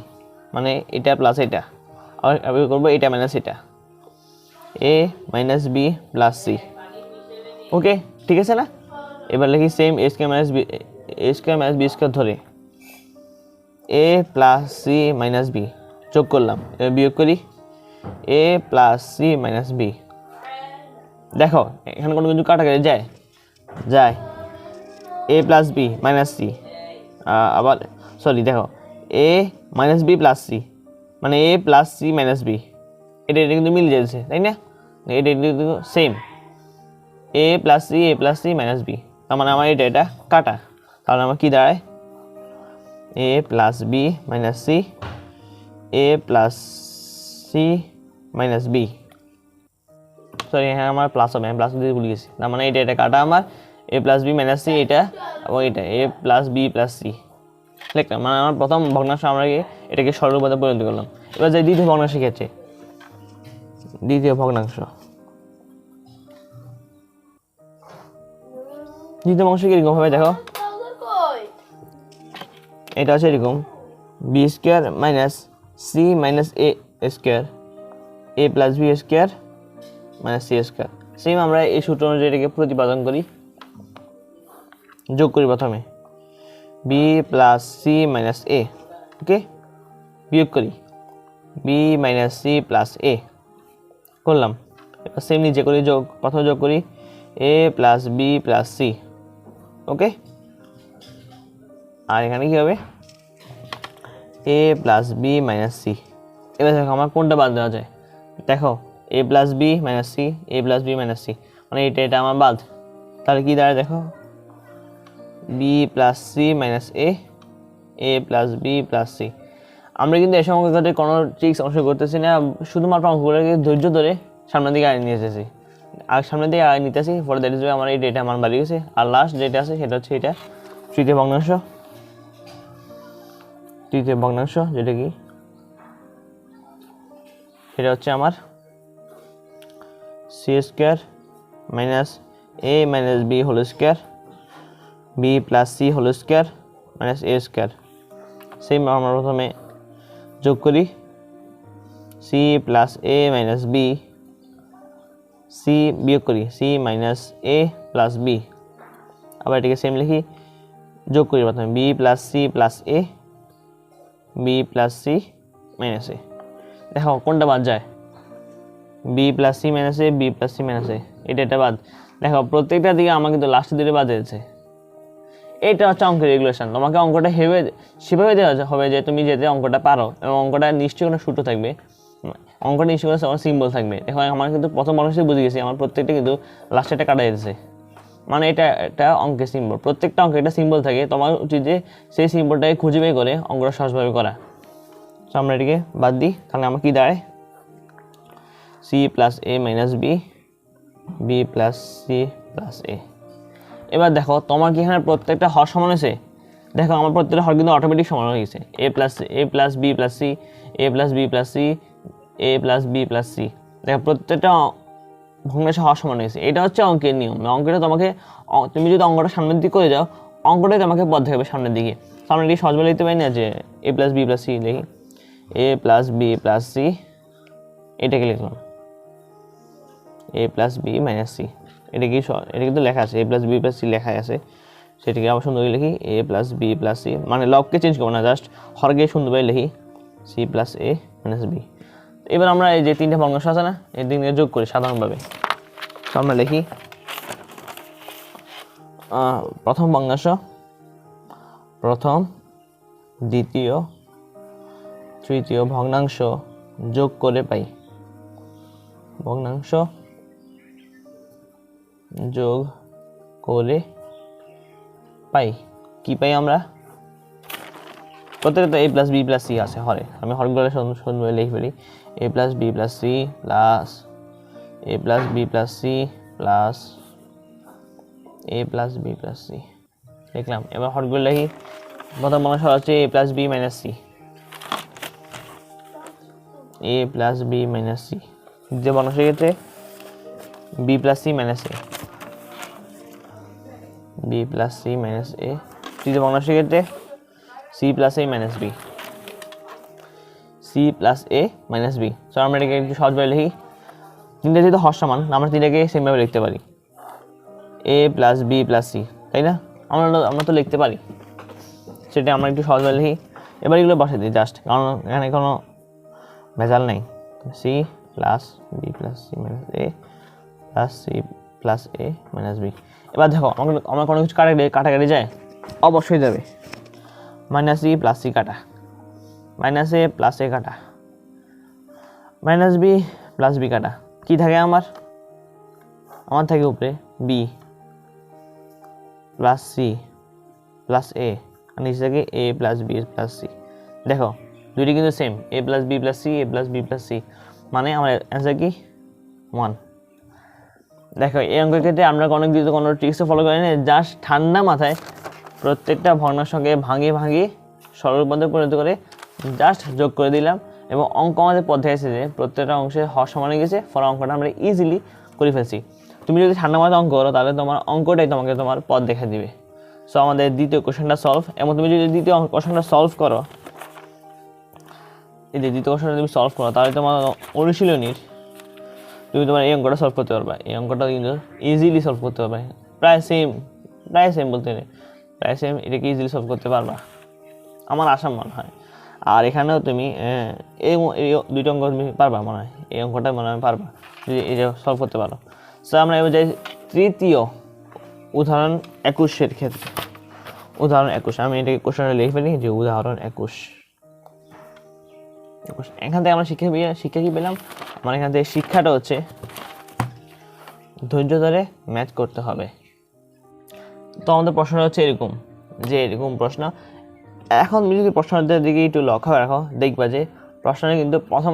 মানে এটা প্লাস এটা, আর করবো এটা মাইনাস এটা, এ মাইনাস বি প্লাস সি। ওকে ঠিক আছে না, এবার লিখি সেম এ স্কোয়ার মাইনাস বি স্কোয়ার ধরে এ প্লাস সি মাইনাস বি যোগ করলাম, এবার বিয়োগ করি এ প্লাস সি মাইনাস বি। দেখো এখানে কোনো কিছু কাটাকাটি যায় এ প্লাস বি মাইনাস সি, আবার সরি দেখো a minus b plus c মানে a plus c minus b, এটা কিন্তু মিলে যাচ্ছে তাই না, এটা কিন্তু same a plus c minus b, তার মানে আমার এটা কাটা, তাহলে আমার কী দাঁড়ায় a plus b minus c a plus c minus b. Sorry হ্যাঁ আমার প্লাস হবে, আমি প্লাস দিয়ে ভুলে গেছি, তার মানে এটা কাটা আমার এ প্লাস বি মাইনাস সি এটা এবং এটা এ প্লাস বি প্লাস সি লিখলাম, মানে আমার প্রথম ভগ্নাংশ আমরা এটাকে সরলরূপে পরিণত করলাম। এবার যাই দ্বিতীয় ভগ্নাংশের ক্ষেত্রে, দ্বিতীয় ভগ্নাংশ কীরকম হবে দেখো, এটা হচ্ছে এরকম b square minus c minus a square a plus b square minus c square. Same আমরা এই সূত্র অনুযায়ী এটাকে প্রতিপাদন করি, যোগ করি প্রথমে বি প্লাস সি মাইনাস এ, ওকে বিয়োগ করি বি মাইনাস সি প্লাস এ করলাম। এবার সেম নিচে করি যোগ, প্রথমে যোগ করি এ প্লাস বি প্লাস সি, ওকে আর এখানে কী হবে এ প্লাস বি মাইনাস সি। এবার দেখো আমার কোনটা বাদ দেওয়া যায়, দেখো এ plus b minus c a plus b minus c মানে এটা আমার বাদ, তাহলে কী দাঁড়ায় দেখো B plus c minus a plus b plus C. আমরা কিন্তু এই সময় কোনো ট্রিক্স অনুসরণ করতেছি না, শুধুমাত্র অঙ্কগুলোকে ধৈর্য ধরে সামনের দিকে আগে নিয়ে এসেছি, আর সামনের দিকে আগে নিতেছি, ফর দ্যাট ইজ আমার এই ডেটা মান বাড়িয়ে গেছে। আর লাস্ট যেটা আছে সেটা হচ্ছে এটা তৃতীয় ভগ্নাংশ যেটা কি সেটা হচ্ছে আমার c square minus a minus b whole square b plus c whole square minus a square. Same আমরা প্রথমে যোগ করি c plus a minus b, c বিয়োগ করি c minus a plus b, আবার এটাকে সেম লিখি যোগ করি প্রথমে b plus c plus a b plus c minus a. দেখো কোনটা বাদ যায় b plus c minus a b plus c minus a, এটা বাদ। দেখো প্রত্যেকটা দিকে আমার কিন্তু লাস্টের দিকে বাদ যাচ্ছে, এটা হচ্ছে অঙ্কের রেগুলেশন। তোমাকে অঙ্কটা সেভাবে দেওয়া হবে যে তুমি যেতে অঙ্কটা পারো এবং অঙ্কটা নিশ্চয়ই কোনো সূত্র থাকবে, অঙ্কটা নিশ্চয়ই কোনো সিম্বল থাকবে। দেখো আমার কিন্তু প্রথম মানুষই বুঝে গেছি আমার প্রত্যেকটা কিন্তু লাস্টে একটা কাটা যেতেছে, মানে এটা অঙ্কের সিম্বল, প্রত্যেকটা অঙ্কে একটা সিম্বল থাকে, তোমার উচিত যে সেই সিম্বলটাকে খুঁজে বের করে অঙ্কটা সহজভাবে করা। সো আমরা এটাকে বাদ দিই, তাহলে আমার কি দাঁড়ায় c plus a minus b, b plus c plus a. এবার দেখো তোমার কি এখানে প্রত্যেকটা হর সমান হয়েছে? দেখো আমার প্রত্যেকটা হর কিন্তু অটোমেটিক সমান হয়ে গেছে, এ plus b plus C, a plus b plus C, a plus b plus C. দেখো প্রত্যেকটা ভগ্নাংশে হওয়া সমান হয়েছে। এটা হচ্ছে অঙ্কের নিয়ম। অঙ্কটা তোমাকে, তুমি যদি অঙ্কটা সামনের দিকে করে যাও, অঙ্কটাই তোমাকে পথ দেখাবে সামনের দিকে। সামনের দিকে সহজ বলে লিখতে পারি না যে a plus b plus C, দেখি এ প্লাস বি প্লাস সি, এটাকে লিখলাম এ প্লাস বি মাইনাস সি। এটা কিন্তু লেখা আছে, এ প্লাস বি প্লাস সি লেখাই আছে, সেটাকে আবার সুন্দর করে লিখি এ প্লাস বি প্লাস সি, মানে লবকে চেঞ্জ করবো না, জাস্ট হরকে সুন্দরভাবে লিখি C plus a minus b. এবার আমরা এই যে তিনটে ভগ্নাংশ আছে না, এই তিনটে যোগ করি সাধারণভাবে। আমরা লিখি প্রথম ভগ্নাংশ, প্রথম দ্বিতীয় তৃতীয় ভগ্নাংশ যোগ করে পাই, ভগ্নাংশ যোগ করে পাই কি পাই আমরা? প্রত্যেকটা a plus b plus c আছে হরে, আমি হরগুলো সুন্দরভাবে লিখে ফেলি a plus b plus c plus a plus b plus c plus a plus b plus c লিখলাম। এবার হরগুলো লিখি, প্রথম ভগ্নাংশ হচ্ছে a plus b minus c, a plus b minus c. দ্বিতীয় ভগ্নাংশের ক্ষেত্রে b plus c minus a, b plus c minus a. তৃতীয় ভগ্নাংশের ক্ষেত্রে c plus a minus b, C plus a minus B. So আমরা এটাকে একটু সহজভাবে লিখি, তিনটে যেহেতু হর সমান আমরা তিনটাকে সেমভাবে লিখতে পারি এ প্লাস বি প্লাস সি, তাই না? আমরা তো লিখতে পারি, সেটা আমরা একটু সহজভাবে লিখি। এবার এগুলো বসে দিই জাস্ট, কারণ এখানে কোনো ভেজাল নেই। C plus b plus c minus a plus c plus a minus b. এবার দেখো আমার কোনো কিছু কাটাকাটি যায়, অবশ্যই যাবে মাইনাস ই প্লাস সি কাটা, মাইনাস এ প্লাস এ কাটা, মাইনাস বি প্লাস বি কাটা, কি থাকে আমার থাকে উপরে বি প্লাস সি প্লাস এ, আর নিচে থাকে এ প্লাস বি প্লাস সি। দেখো দুইটি কিন্তু same, a plus b plus C, a plus b plus c, মানে আমার অ্যান্সার কি 1। দেখো এই অঙ্কের ক্ষেত্রে আমরা কোনো ট্রিক্সও ফলো করি না, জাস্ট ঠান্ডা মাথায় প্রত্যেকটা ভগ্নাংশকে ভাঙিয়ে সরল রূপান্তরে পরিণত করে জাস্ট যোগ করে দিলাম, এবং অঙ্ক আমাদের পথে এসে যে প্রত্যেকটা অংশে হর সমান হয়ে গেছে, ফলে অঙ্কটা আমরা ইজিলি করে ফেলছি। তুমি যদি ঠান্ডা মাথায় অঙ্ক করো তাহলে তোমার অঙ্কটাই তোমার পথ দেখা দিবে। সো আমাদের দ্বিতীয় কোশ্চেনটা সলভ, এবং তুমি যদি দ্বিতীয় কোশ্চেনটা সলভ করো, এই যে দ্বিতীয় কোশ্চেনটা তুমি সলভ করো, তাহলে তোমার অনুশীলনীর তুমি তোমার এই অঙ্কটা সলভ করতে পারবা। এই অঙ্কটা কিন্তু ইজিলি সলভ করতে পারবে, প্রায় সেম বলতে নেই, প্রায় সেম, এটাকে ইজিলি সলভ করতে পারবা আমার আশা মনে হয়। আর এখানেও তুমি এই দুইটা অঙ্ক তুমি পারবা মনে হয়, এই অঙ্কটা মনে হয় পারবা যদি এটা সলভ করতে পারো। সো আমরা এবার যাই তৃতীয় উদাহরণ 21 ক্ষেত্রে। উদাহরণ 21, আমি এটাকে কোশ্চেনটা লিখে ফেলি যে উদাহরণ 21। এখান থেকে আমরা শিক্ষা কি পেলাম? আমার এখান থেকে শিক্ষাটা হচ্ছে ধৈর্য ধরে ম্যাথ করতে হবে। তো আমাদের প্রশ্নটা হচ্ছে এরকম প্রশ্ন। এখন তুমি যদি প্রশ্নটার দিকে একটু লক্ষ্য রাখো, দেখবা যে প্রশ্নটা কিন্তু প্রথম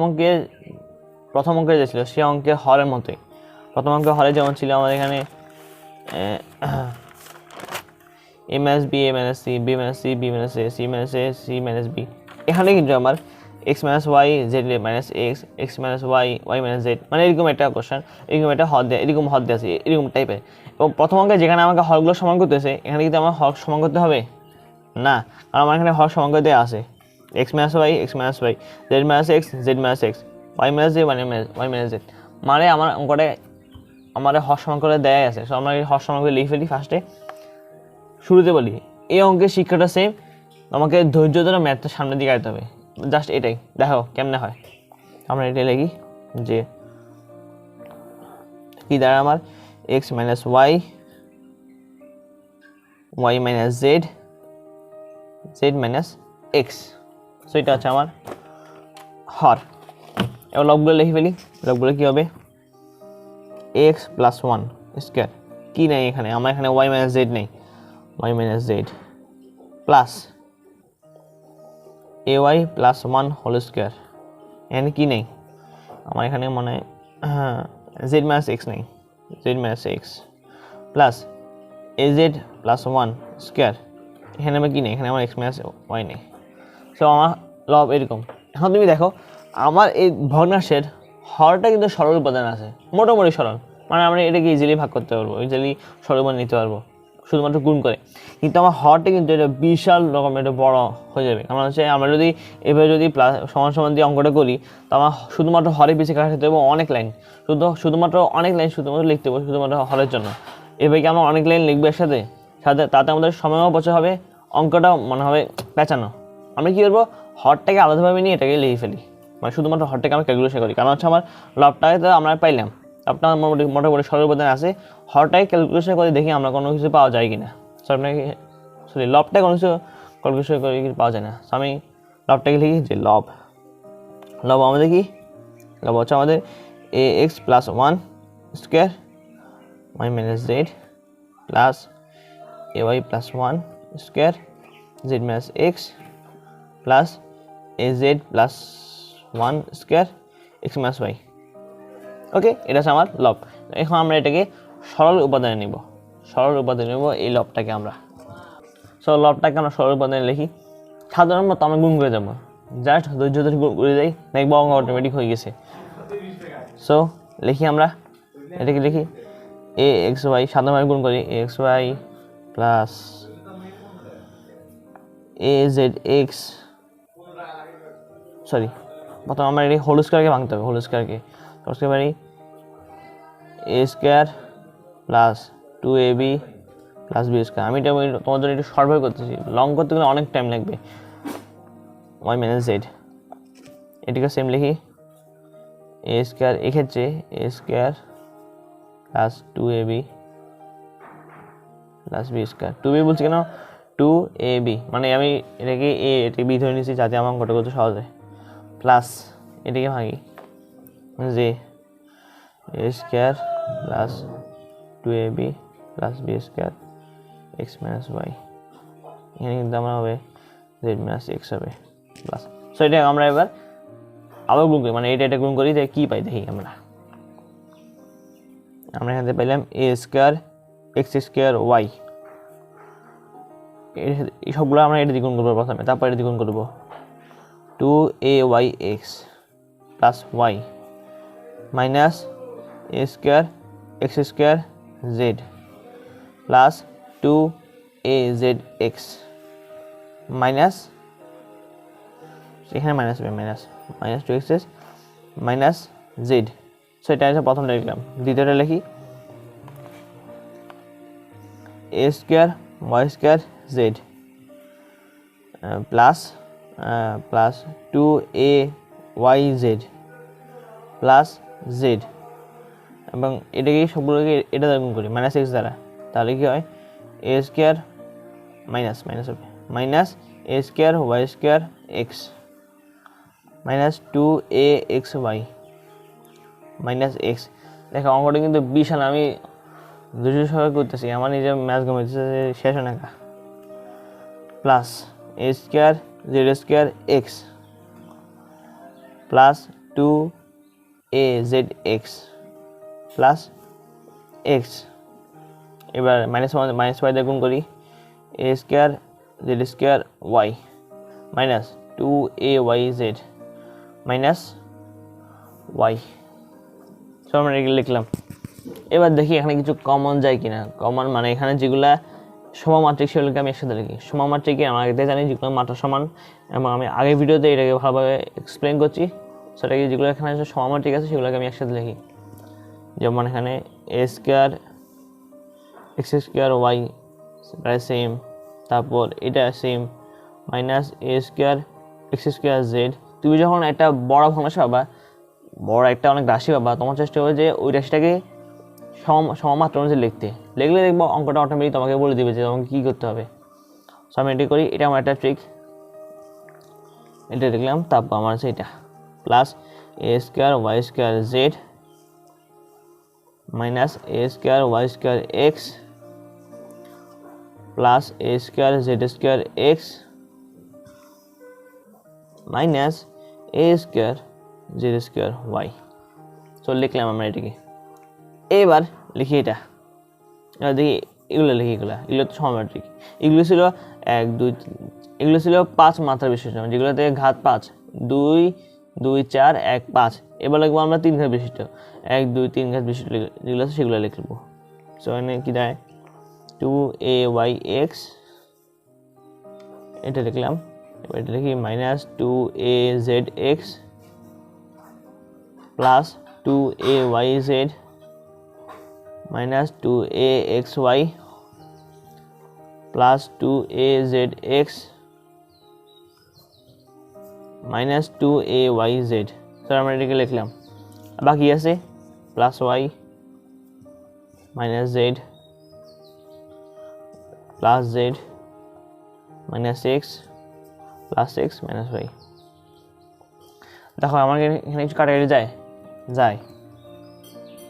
অঙ্কের যে ছিল সে অঙ্কের হরের মতোই। প্রথম অঙ্কের হরে যেমন ছিল আমাদের এখানে a minus b, a minus c, b minus c, b minus a, c minus a, c minus b. এখানে কিন্তু আমার x minus y, z minus x, x minus y, y minus z, মানে এরকম একটা কোশ্চেন, এরকম একটা হর দেয়, এরকম হর দেওয়া আছে, এরকম টাইপের। এবং প্রথম অঙ্কে যেখানে আমাকে হরগুলো সমান করতেছে, এখানে কিন্তু আমার হর সমান করতে হবে না, কারণ আমার এখানে হর সমান করে দেওয়া আছে x minus y, x minus y, z minus x, z minus x, y minus z, y minus z, মানে আমার অঙ্কটা আমার হর সমান করে দেওয়াই আছে। সো আমরা এই হর সমান করে লিখে ফেলি। ফার্স্টে শুরুতে বলি এই অঙ্কের শিক্ষাটা সেম, আমাকে ধৈর্য ধরে ম্যাথটা সামনের দিকে আনতে হবে, জাস্ট এটাই দেখো কেমনে হয়। আমরা এটাই লিখি যে কি দাঁড়ায় আমার x minus y, y minus z, z minus x. So এটা হচ্ছে আমার হর। এবার লবগুলো লিখে ফেলি। লবগুলো কী হবে? এক্স প্লাস 1 স্কোয়ার, কী নেই এখানে, আমার এখানে ওয়াই মাইনাস জেড নেই, y minus z plus ay plus 1 whole square, এখানে কি নেই আমার, এখানে মানে হ্যাঁ z মাইনাস এক্স নেই, z minus x plus az plus 1 square, এখানে আমার কি নেই, এখানে আমার এক্স মাইনাস ওয়াই নেই। সো আমার লব এরকম। এখন তুমি দেখো আমার এই ভগ্নাংশের হরটা কিন্তু সরল উপাদান আছে, মোটামুটি সরল, মানে আমরা এটাকে ইজিলি ভাগ করতে পারবো, ইজিলি সরল উপাদান নিতে পারবো শুধুমাত্র গুণ করে। কিন্তু আমার হরটা কিন্তু এটা বিশাল রকম, এটা বড় হয়ে যাবে। কারণ হচ্ছে আমরা যদি এভাবে যদি প্লাস সমান সমান দিয়ে অঙ্কটা করি, তো আমার শুধুমাত্র হরের পিছিয়ে কাটাতে হবে অনেক লাইন, শুধুমাত্র অনেক লাইন শুধুমাত্র লিখতে হবে শুধুমাত্র হরের জন্য। এভাবে কি আমরা অনেক লাইন লিখবো একসাথে, তাতে আমাদের সময়ও অপচয় হবে, অঙ্কটাও মনে হবে পেঁচানো। আমরা কী করবো, হরটাকে আলাদাভাবে নিয়ে এটাকে লিখে ফেলি, মানে শুধুমাত্র হরটাকে আমরা ক্যালকুলেশন করি। কারণ হচ্ছে আমার লবটাকে তো আমরা পাইলাম, লবটা মোটামুটি সরল উপাদান আছে, হরটাকে ক্যালকুলেশন করে দেখি আমরা কোনো কিছু পাওয়া যায় কি না। সো আপনাকে লবটাকে কোনো কিছু ক্যালকুলেশন করে পাওয়া যায় না। সো আমি লবটাকে লিখি যে লব আমাদের কি, লব হচ্ছে আমাদের a x plus 1 square y minus z plus a y plus 1 square z minus x plus a z plus 1 square x minus y. Okay, এটা হচ্ছে আমার লব। এখন আমরা এটাকে সরল উপাদানে নিব, এই লবটাকে আমরা। সো লবটাকে আমরা সরল উপাদানে লিখি, সাধারণত আমরা গুণ করে যাবো, জাস্ট ধৈর্য ধরে গুণ করে যাই, দেখবো অঙ্ক অটোমেটিক হয়ে গেছে। সো লিখি আমরা এটাকে, লিখি এ এক্স ওয়াই, সাধারণভাবে গুণ করি a x y plus a z x, sorry প্রথম আমরা এটি হোল স্কোয়ারকে ভাঙতে হবে, হোল স্কোয়ারকে করতে পারি a square plus 2ab plus b square. আমি এটা তোমার জন্য একটু শর্টভাবে করতেছি, লং করতে গেলে অনেক টাইম লাগবে। ওয়াই মাইনাস জেড, এটিকে সেম লিখি এ স্কোয়ার, এক্ষেত্রে a square plus 2ab plus b square. 2b বলছি কেন, 2ab মানে আমি এটাকে এটাকে বি ধরে নিচ্ছি যাতে আমার অঙ্কটা করতে সহজ হয়, প্লাস এটিকে ভাঙি যে a square plus 2ab plus b square x minus y, এখানে কিন্তু আমার হবে জেড মাইনাস এক্স হবে প্লাস। সো এটা আমরা এবার আবার গুণ করি, মানে এটা গুণ করি, যে কী পাই দেখি আমরা এখান থেকে পাইলাম এ স্কোয়ার এক্স স্কোয়ার ওয়াই, এই সবগুলো আমরা এটা দ্বিগুণ করবো প্রথমে, তারপর এটা দ্বিগুণ করবো 2ay(x) plus y minus a square x square z plus 2azx minus, এখানে মাইনাস হবে, minus 2x minus z. So এটা হচ্ছে প্রথমটা লিখলাম, দ্বিতীয়টা লিখি a square y square z plus 2ayz plus z, এবং এটাকে সবগুলোকে এটা দ্বারা গুণ করি মাইনাস এক্স দ্বারা, তাহলে কি হয় এ স্কোয়ার মাইনাস হবে minus a square y square x minus 2axy minus x. দেখো অঙ্কটা কিন্তু বিশাল, আমি দুশো সবাই করতেছি, আমার নিজের ম্যাথ ঘুমাইতেছে শেষ হয় না, plus a square z square x plus 2azx plus x. এবার মাইনাস ওয়াই দিয়ে গুণ করি a square z square y minus 2ayz minus y. সব আমরা এগুলো লিখলাম। এবার দেখি এখানে কিছু কমন যায় কিনা। কমন মানে এখানে যেগুলা সমমাত্রিক সেগুলোকে আমি একসাথে লিখি। সমমাত্রিকে আমরা আগে জানি যেগুলো মাত্রা সমান, এবং আমি আগের ভিডিওতে এটাকে ভালোভাবে এক্সপ্লেন করছি। সেটাকে যেগুলো এখানে সমমাত্রিক আছে সেগুলোকে আমি একসাথে লিখি। যেমন এখানে এ স্কোয়ার এক্স স্কোয়ার ওয়াই প্রায় সেম, তারপর এটা same minus a square x square Z. তুমি যখন একটা বড় ভগ্নাংশ পাবা, বড় একটা অনেক রাশি পাবা, তোমার চেষ্টা হবে যে ওই রাশিটাকে সমমাত্রা অনুযায়ী লিখলে দেখবো অঙ্কটা অটোমেটিক তোমাকে বলে দেবে যে তোমাকে কী করতে হবে। সো আমি এটি করি, এটা আমার একটা ট্রিক, এটা লিখলাম। তারপর আমার আছে এটা plus a square y square z minus a square y square x plus a square z square x minus a square z square y. So লিখলাম আমরা এটাকে। এবার লিখি এটা, এবার দেখি এগুলো লিখি, এগুলো তো সমানুপাতিক। এগুলো ছিল 1 2 এগুলো ছিল 5 মাত্রা বিশিষ্ট, যেগুলোতে ঘাত 5, 2 2 4 1 5। এবার লিখবো আমরা 3 ঘাত বিশিষ্ট, 1 2 3 ঘাত বিশিষ্ট যেগুলো আছে সেগুলো লিখবো। সো এখানে কি দেয় 2ayx, এটা লিখলাম। এবার এটা লিখি minus 2azx plus 2ayz minus 2axy plus 2azx minus 2ayz। Sir আমরা এটাকে লিখলাম। বাকি আছে plus y minus z plus z minus x plus x minus y. দেখো আমার এখানে কিছু কাটাকাটি যায়,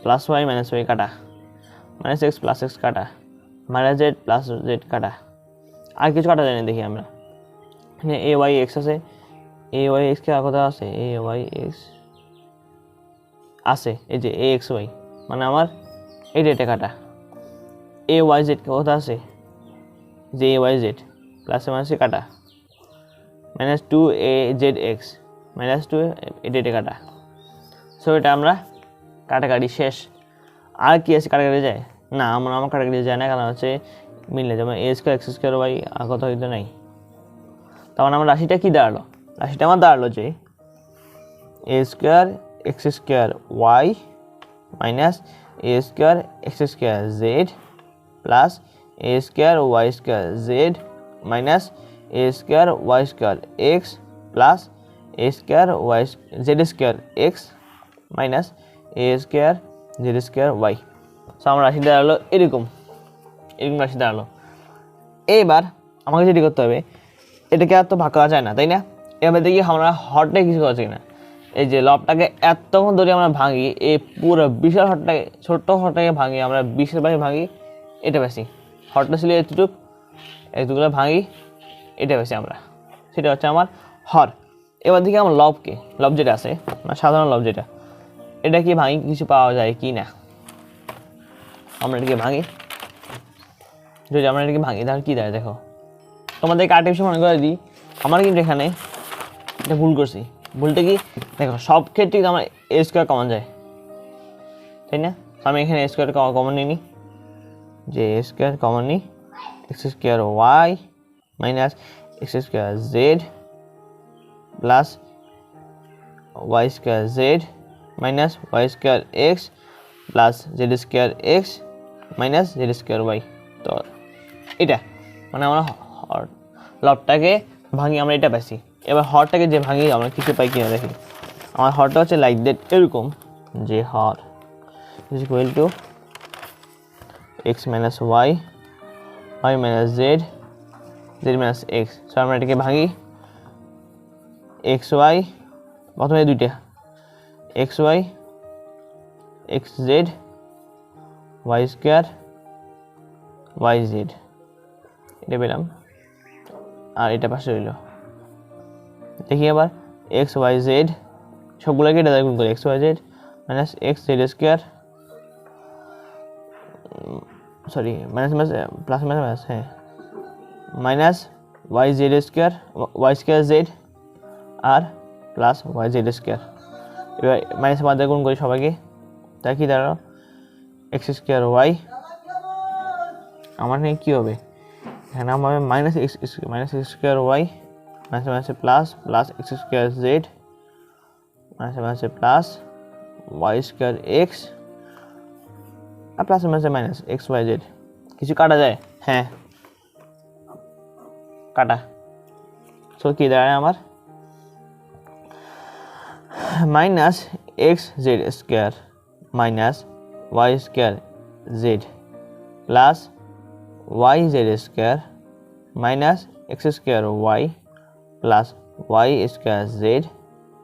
প্লাস ওয়াই মাইনাস ওয়াই কাটা, মাইনাস এক্স প্লাস এক্স কাটা, মাইনাস জেড প্লাস জেড কাটা, আর কিছু কাটা যায় না। দেখি আমরা এখানে এ ওয়াই এক্স আছে, এ ওয়াই এক্স কে কথা আছে, এ ওয়াই এক্স আছে, এই যে এ এক্স ওয়াই, মানে আমার এই ডেটে কাটা। এ ওয়াই জেড কে কথা আছে, যে এ ওয়াই জেড প্লাসে মাইনাসে কাটা, মাইনাস 2azx মাইনাস 2 এই ডেটে কাটা। সো এটা আমরা কাটাকাটি শেষ। আর কি আছে কাটাকাটি যায় না? আমার কাটাকাটি যায় না, কারণ হচ্ছে মিললে, যেমন এ স্কোয়ার এক্স স্কোয়ার ওয়াই আর কথা হইতে নাই। তখন আমার রাশিটা কি দাঁড়ালো? রাশিটা আমার দাঁড়ালো যে a square x square y minus a square x square z plus a square y square z minus a square y square x plus a square y z square x minus a square z square y. So আমার রাশি দাঁড়ালো এরকম রাশি দাঁড়ালো। এবার আমাকে যেটি করতে হবে, এটাকে আর তো ভাগ করা যায় না, তাই না? এবার দেখি আমরা হরটাকে কিছু করা যায় না। এই যে লবটাকে এতক্ষণ ধরে আমরা ভাঙি, এই পুরো বিশাল হরটাকে, ছোট্ট হরটাকে ভাঙি আমরা 20-এর বারে ভাঙি, এটা বেশি। হরটা ছিল এতটুকুলো ভাঙি, এটা বেশি আমরা, সেটা হচ্ছে আমার হর। এবার দেখি আমার লব যেটা আছে, সাধারণ লব যেটা, এটা কি ভাঙি কিছু পাওয়া যায় কি না? আমরা এটাকে ভাঙি, যদি আমরা এটাকে ভাঙি তাহলে কী দেয় দেখো। তোমাদেরকে আর্টিফিশিয়াল মনে করে দিই, আমার কিন্তু এখানে এটা ভুল করছি। ভুলটা কি দেখো, সব ক্ষেত্রেই আমার এ স্কোয়ার কমন যায়, তাই না? আমি এখানে এ স্কোয়ার কমন নিই, যে এ স্কোয়ার কমন নিই, x square y minus x square z plus y square z minus y square x plus z square x minus z square y. তো এটা মানে আমরা লবটাকে ভাঙি, আমরা এটা পাইছি। এবার হরটাকে যে ভাঙি আমরা কিছু পাই কিনা দেখি। আমার হরটা হচ্ছে লাইক দ্যাট, এরকম যে হর is equal to x minus y, y minus z, z minus x. So আমরা এটাকে ভাঙি, এক্স ওয়াই প্রথমে দুইটা, x y x z y square y z, এটা পেলাম। আর এটা পাশে রইল, দেখি আবার এক্স ওয়াই জেড সবগুলোকে এটা গুণ করি, x y z minus x z square, sorry minus minus plus minus minus, হ্যাঁ minus y z square y square z আর প্লাস ওয়াই জেড স্কোয়ার। এবার মাইনাস মাধ্যমে গুণ করি সবাইকে, তাই কি দাঁড়ালো এক্স স্কোয়ার ওয়াই। আমার নিয়ে কী হবে এখানে? আমার minus x square y minus মাইনাসে plus plus x square z minus মাইনাসে প্লাস ওয়াই স্কোয়ার এক্স আর প্লাস মাইনাসে মাইনাস এক্স ওয়াই জেড। কিছু কাটা যায়? হ্যাঁ কাটা। সো কী দাঁড়ায় আমার? Minus x z square minus y square z plus y z square minus x square y plus y square z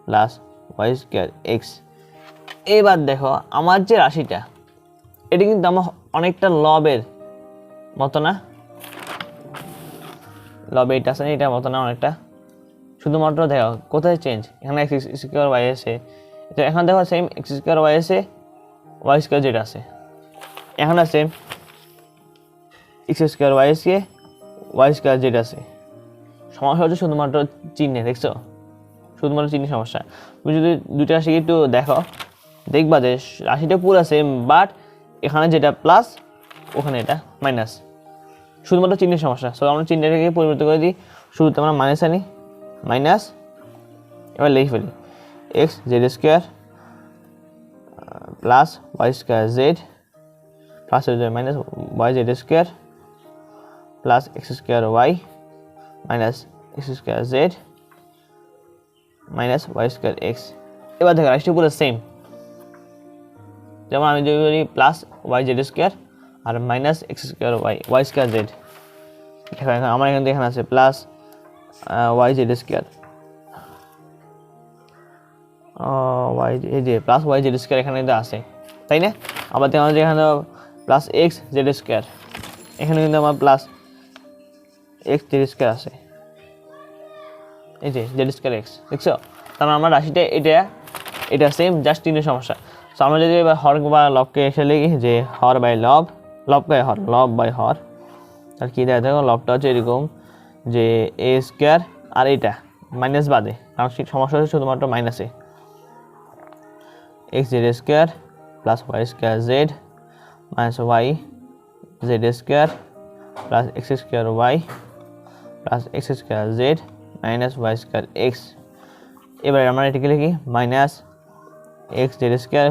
plus y square x. এবার দেখো আমার যে রাশিটা, এটি কিন্তু আমার অনেকটা লবের মতো না? লবে এটা আছে না, এটার মতো না, অনেকটা শুধুমাত্র দেখো কোথায় চেঞ্জ, এখানে এক্স স্কোয়ার ওয়াই আছে, তো এখানে দেখো সেম এক্স স্কোয়ার ওয়াই আছে, ওয়াই স্কোয়ার জেড আছে, এখানে সেম এক্স স্কোয়ার ওয়াই আছে, ওয়াই স্কোয়ার জেড আছে। সমস্যা হচ্ছে শুধুমাত্র চিহ্নে, দেখছো, শুধুমাত্র চিহ্নের সমস্যা। তুমি যদি দুইটা রাশি একটু দেখো, দেখবা যে রাশিটা পুরো সেম, বাট এখানে যেটা প্লাস ওখানে এটা মাইনাস, শুধুমাত্র চিহ্নের সমস্যা। সো আমরা চিহ্নটাকে পরিবর্তন করে দিই, শুরুতে আমরা মাইনাস আনি, মাইনাস, এবার লিখে ফেলি x z square plus y square z plus minus y z square plus x square y minus x square z minus y square x. এবার দেখো রাশিটা পুরো সেম, যেমন আমি যদি বলি প্লাস ওয়াই জেড স্কোয়ার আর minus x square y, y square z. আমার এখানে এখানে আছে plus y z square, y এই যে প্লাস ওয়াই জেড স্কোয়ার এখানে কিন্তু আছে, তাই না? আবার দেখো যে এখানে প্লাস এক্স জেড স্কোয়ার, এখানে কিন্তু আমার প্লাস এক্স জেড স্কোয়ার আছে, এই যে জেড স্কোয়ার এক্স, দেখছো? তার মানে আমার রাশিটা এটা সেম, জাস্ট তিনের সমস্যা। সো আমরা যদি এবার হর বা লবকে এসে লিখি যে হর বাই লব, লব বাই হর, লব বাই হর, তাহলে কী দেয় দেখো, লবটা হচ্ছে এরকম যে এ স্কোয়ার আর এটা মাইনাস বাদে, কারণ সমস্যা হচ্ছে শুধুমাত্র মাইনাসে, x z square plus y square z minus y z square plus x square y plus x square z minus y square x. এবার আমরা এটাকে লিখি মাইনাস এক্স জেড স্কোয়ার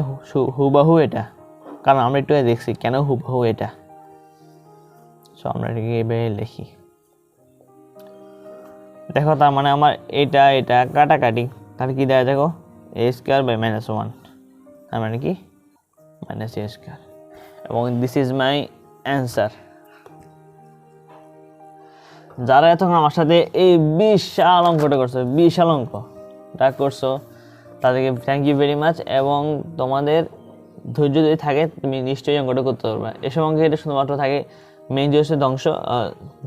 হুবাহু এটা, কারণ আমরা একটু দেখছি কেন হুবাহু এটা। সো আমরা এটাকে এভাবে লিখি, দেখো তার মানে আমার এটা কাটাকাটি, তাহলে কী দেয় দেখো এ স্কোয়ার বাই মাইনাস ওয়ান, তার মানে কি মাইনাস এ স্কোয়ার, এবং দিস ইজ মাই অ্যান্সার। যারা এতক্ষণ আমার সাথে এই বিশাল অঙ্কটা করছো, বিশাল অঙ্কটা করছো, তাদেরকে থ্যাংক ইউ ভেরি মাচ। এবং তোমাদের ধৈর্য যদি থাকে তুমি নিশ্চয়ই অঙ্কটা করতে পারবে। এসব অঙ্কে এটা শুধুমাত্র থাকে মেইন জিনিস হচ্ছে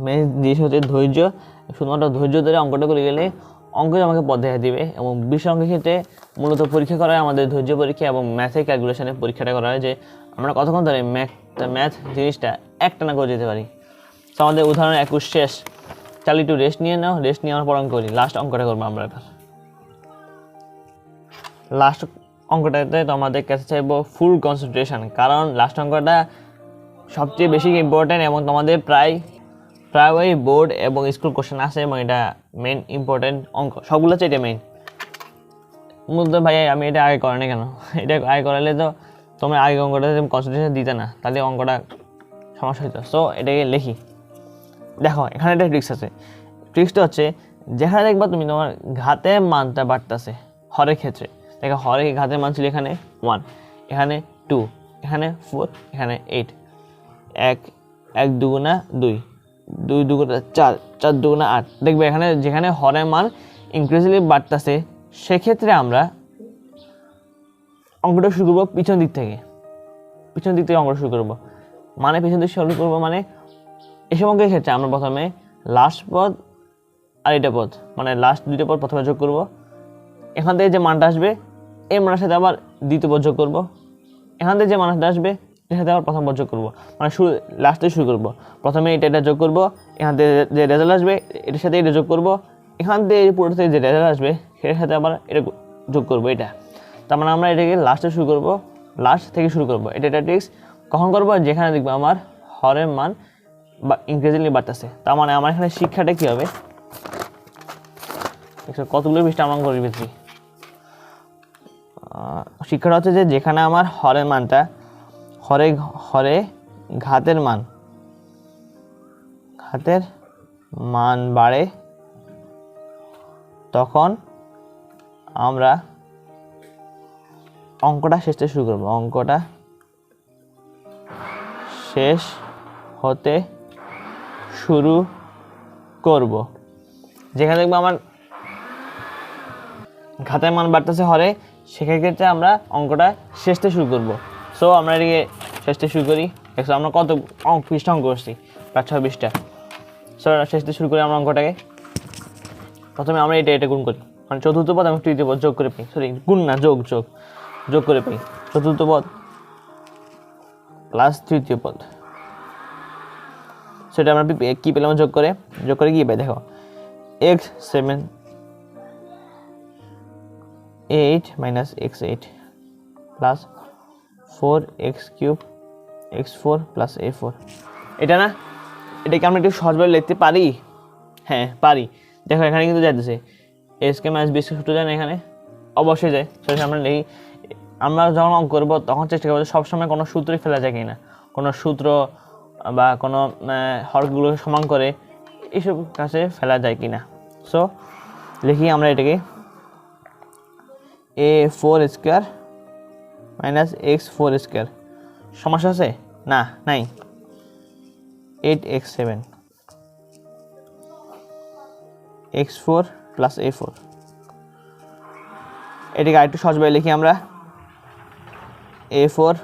মেইন জিনিস হচ্ছে ধৈর্য। শুধুমাত্র ধৈর্য ধরে অঙ্কটা করে গেলে অঙ্ক আমাকে পথ দেখা দিবে। এবং বিশ অঙ্কের ক্ষেত্রে মূলত পরীক্ষা করা হয় আমাদের ধৈর্য পরীক্ষা এবং ম্যাথের ক্যালকুলেশনের পরীক্ষাটা করা হয়, যে আমরা কতক্ষণ ধরে ম্যাথ জিনিসটা একটানা করে যেতে পারি। তো আমাদের উদাহরণ 21 শেষ, চাল একটু রেস্ট নিয়ে নাও, রেস্ট নিয়ে আমার পর অঙ্ক করি। লাস্ট অঙ্কটা করবো আমরা এবার। লাস্ট অঙ্কটাতে তোমাদের কাছে চাইবো ফুল কনসেন্ট্রেশন, কারণ লাস্ট অঙ্কটা সবচেয়ে বেশি ইম্পর্টেন্ট এবং তোমাদের প্রায় ওই বোর্ড এবং স্কুল কোশ্চেন আসে, এবং এটা মেইন ইম্পর্টেন্ট অঙ্ক, সবগুলো হচ্ছে এটা মেইন। মূলত ভাই আমি এটা আগে করে না কেন, এটা আগে করালে তো তোমরা আগে অঙ্কটা কনসেন্ট্রেশন দিতে না, তাহলে অঙ্কটা সমস্যা হতো। সো এটাকে লিখি, দেখো এখানে একটা ট্রিক্স আছে। ট্রিক্সটা হচ্ছে যেখানে দেখবা তুমি তোমার ঘাতের মানটা বাড়তেছে হরের ক্ষেত্রে, দেখো হরে ঘাতের মান ছিল এখানে 1, এখানে 2, এখানে 4, এখানে 8, 1 দুগুণা 2, 2 দুগুণা 4, 4 দুগুণা 8। দেখবে এখানে যেখানে হরের মান ইনক্রিজলি বাড়তেছে সেক্ষেত্রে আমরা অঙ্কটা শুরু করবো পিছন দিক থেকে অঙ্কটা শুরু করবো। মানে পিছন দিক শুরু করবো মানে এসব অঙ্কের ক্ষেত্রে আমরা প্রথমে লাস্ট পদ আর এটা পদ, মানে লাস্ট দুইটা পদ প্রথমে যোগ করবো, এখান থেকে যে মানটা আসবে এই মানের সাথে আবার দ্বিতীয় পদ যোগ করবো, এখান থেকে যে মানটা আসবে এর সাথে আবার প্রথম পদ যোগ করবো, মানে লাস্টে শুরু করবো। প্রথমে এটা যোগ করবো, এখান থেকে যে রেজাল্ট আসবে এটার সাথে এটা যোগ করবো, এখান থেকে পুরো থেকে যে রেজাল্ট আসবে সেটার সাথে আবার এটা যোগ করবো। এটা তার মানে আমরা এটাকে লাস্টে শুরু করবো, লাস্ট থেকে শুরু করবো। এটা ট্রিক্স কখন করবো, যেখানে দেখবো আমার হরের মান বা ইনক্রিজলি বাড়তেছে। তার মানে আমার এখানে শিক্ষাটা কী হবে, কতগুলো পৃষ্ঠা আমরা করে পেয়েছি। শিক্ষাটা হচ্ছে যে যেখানে আমার হরের মানটা হরে ঘাতের মান বাড়ে তখন আমরা অঙ্কটা শেষ থেকে শুরু করবো, অঙ্কটা শেষ হতে শুরু করব। যেখানে দেখবো আমার ঘাতের মান বাড়তেছে হরে, সেক্ষেত্রে আমরা অঙ্কটা শেষ থেকে শুরু করব। সো আমরা এদিকে শেষ থেকে শুরু করি। দেখো আমরা কত পৃষ্ঠা অঙ্ক করছি, 6 পৃষ্ঠা। সো শেষ থেকে শুরু করি আমরা অঙ্কটাকে। প্রথমে আমরা এটা গুণ করি, মানে চতুর্থ পদ এবং তৃতীয় পদ যোগ করে পাই, সরি গুণ না, যোগ যোগ যোগ করে পাই চতুর্থ পদ প্লাস তৃতীয় পদ। সেটা আমরা কি পেলাম, যোগ করে কি পাই দেখো, x7 8 minus x8 plus 4x³ x4 plus a4। এটা না, এটাকে আমরা একটু সহজভাবে লিখতে পারি? হ্যাঁ পারি। দেখো এখানে কিন্তু যাইতেছে এসকে মাইনাস বিএসকে সূত্র যায় না, এখানে অবশ্যই যায়। সেটা আমরা লিখি, আমরা যখন অঙ্ক করবো তখন চেষ্টা করবো সবসময় কোনো সূত্রই ফেলা যায় কিনা, কোনো সূত্র বা কোনো হরগুলোকে সমান করে এইসব কাছে ফেলা যায় কিনা। সো লিখি আমরা এটাকে a4² মাইনাস x4²। সমস্যা আছে? না, নাই। 8x7 x4 plus a4। এটাকে আরেকটু সহজভাবে লিখি আমরা, a4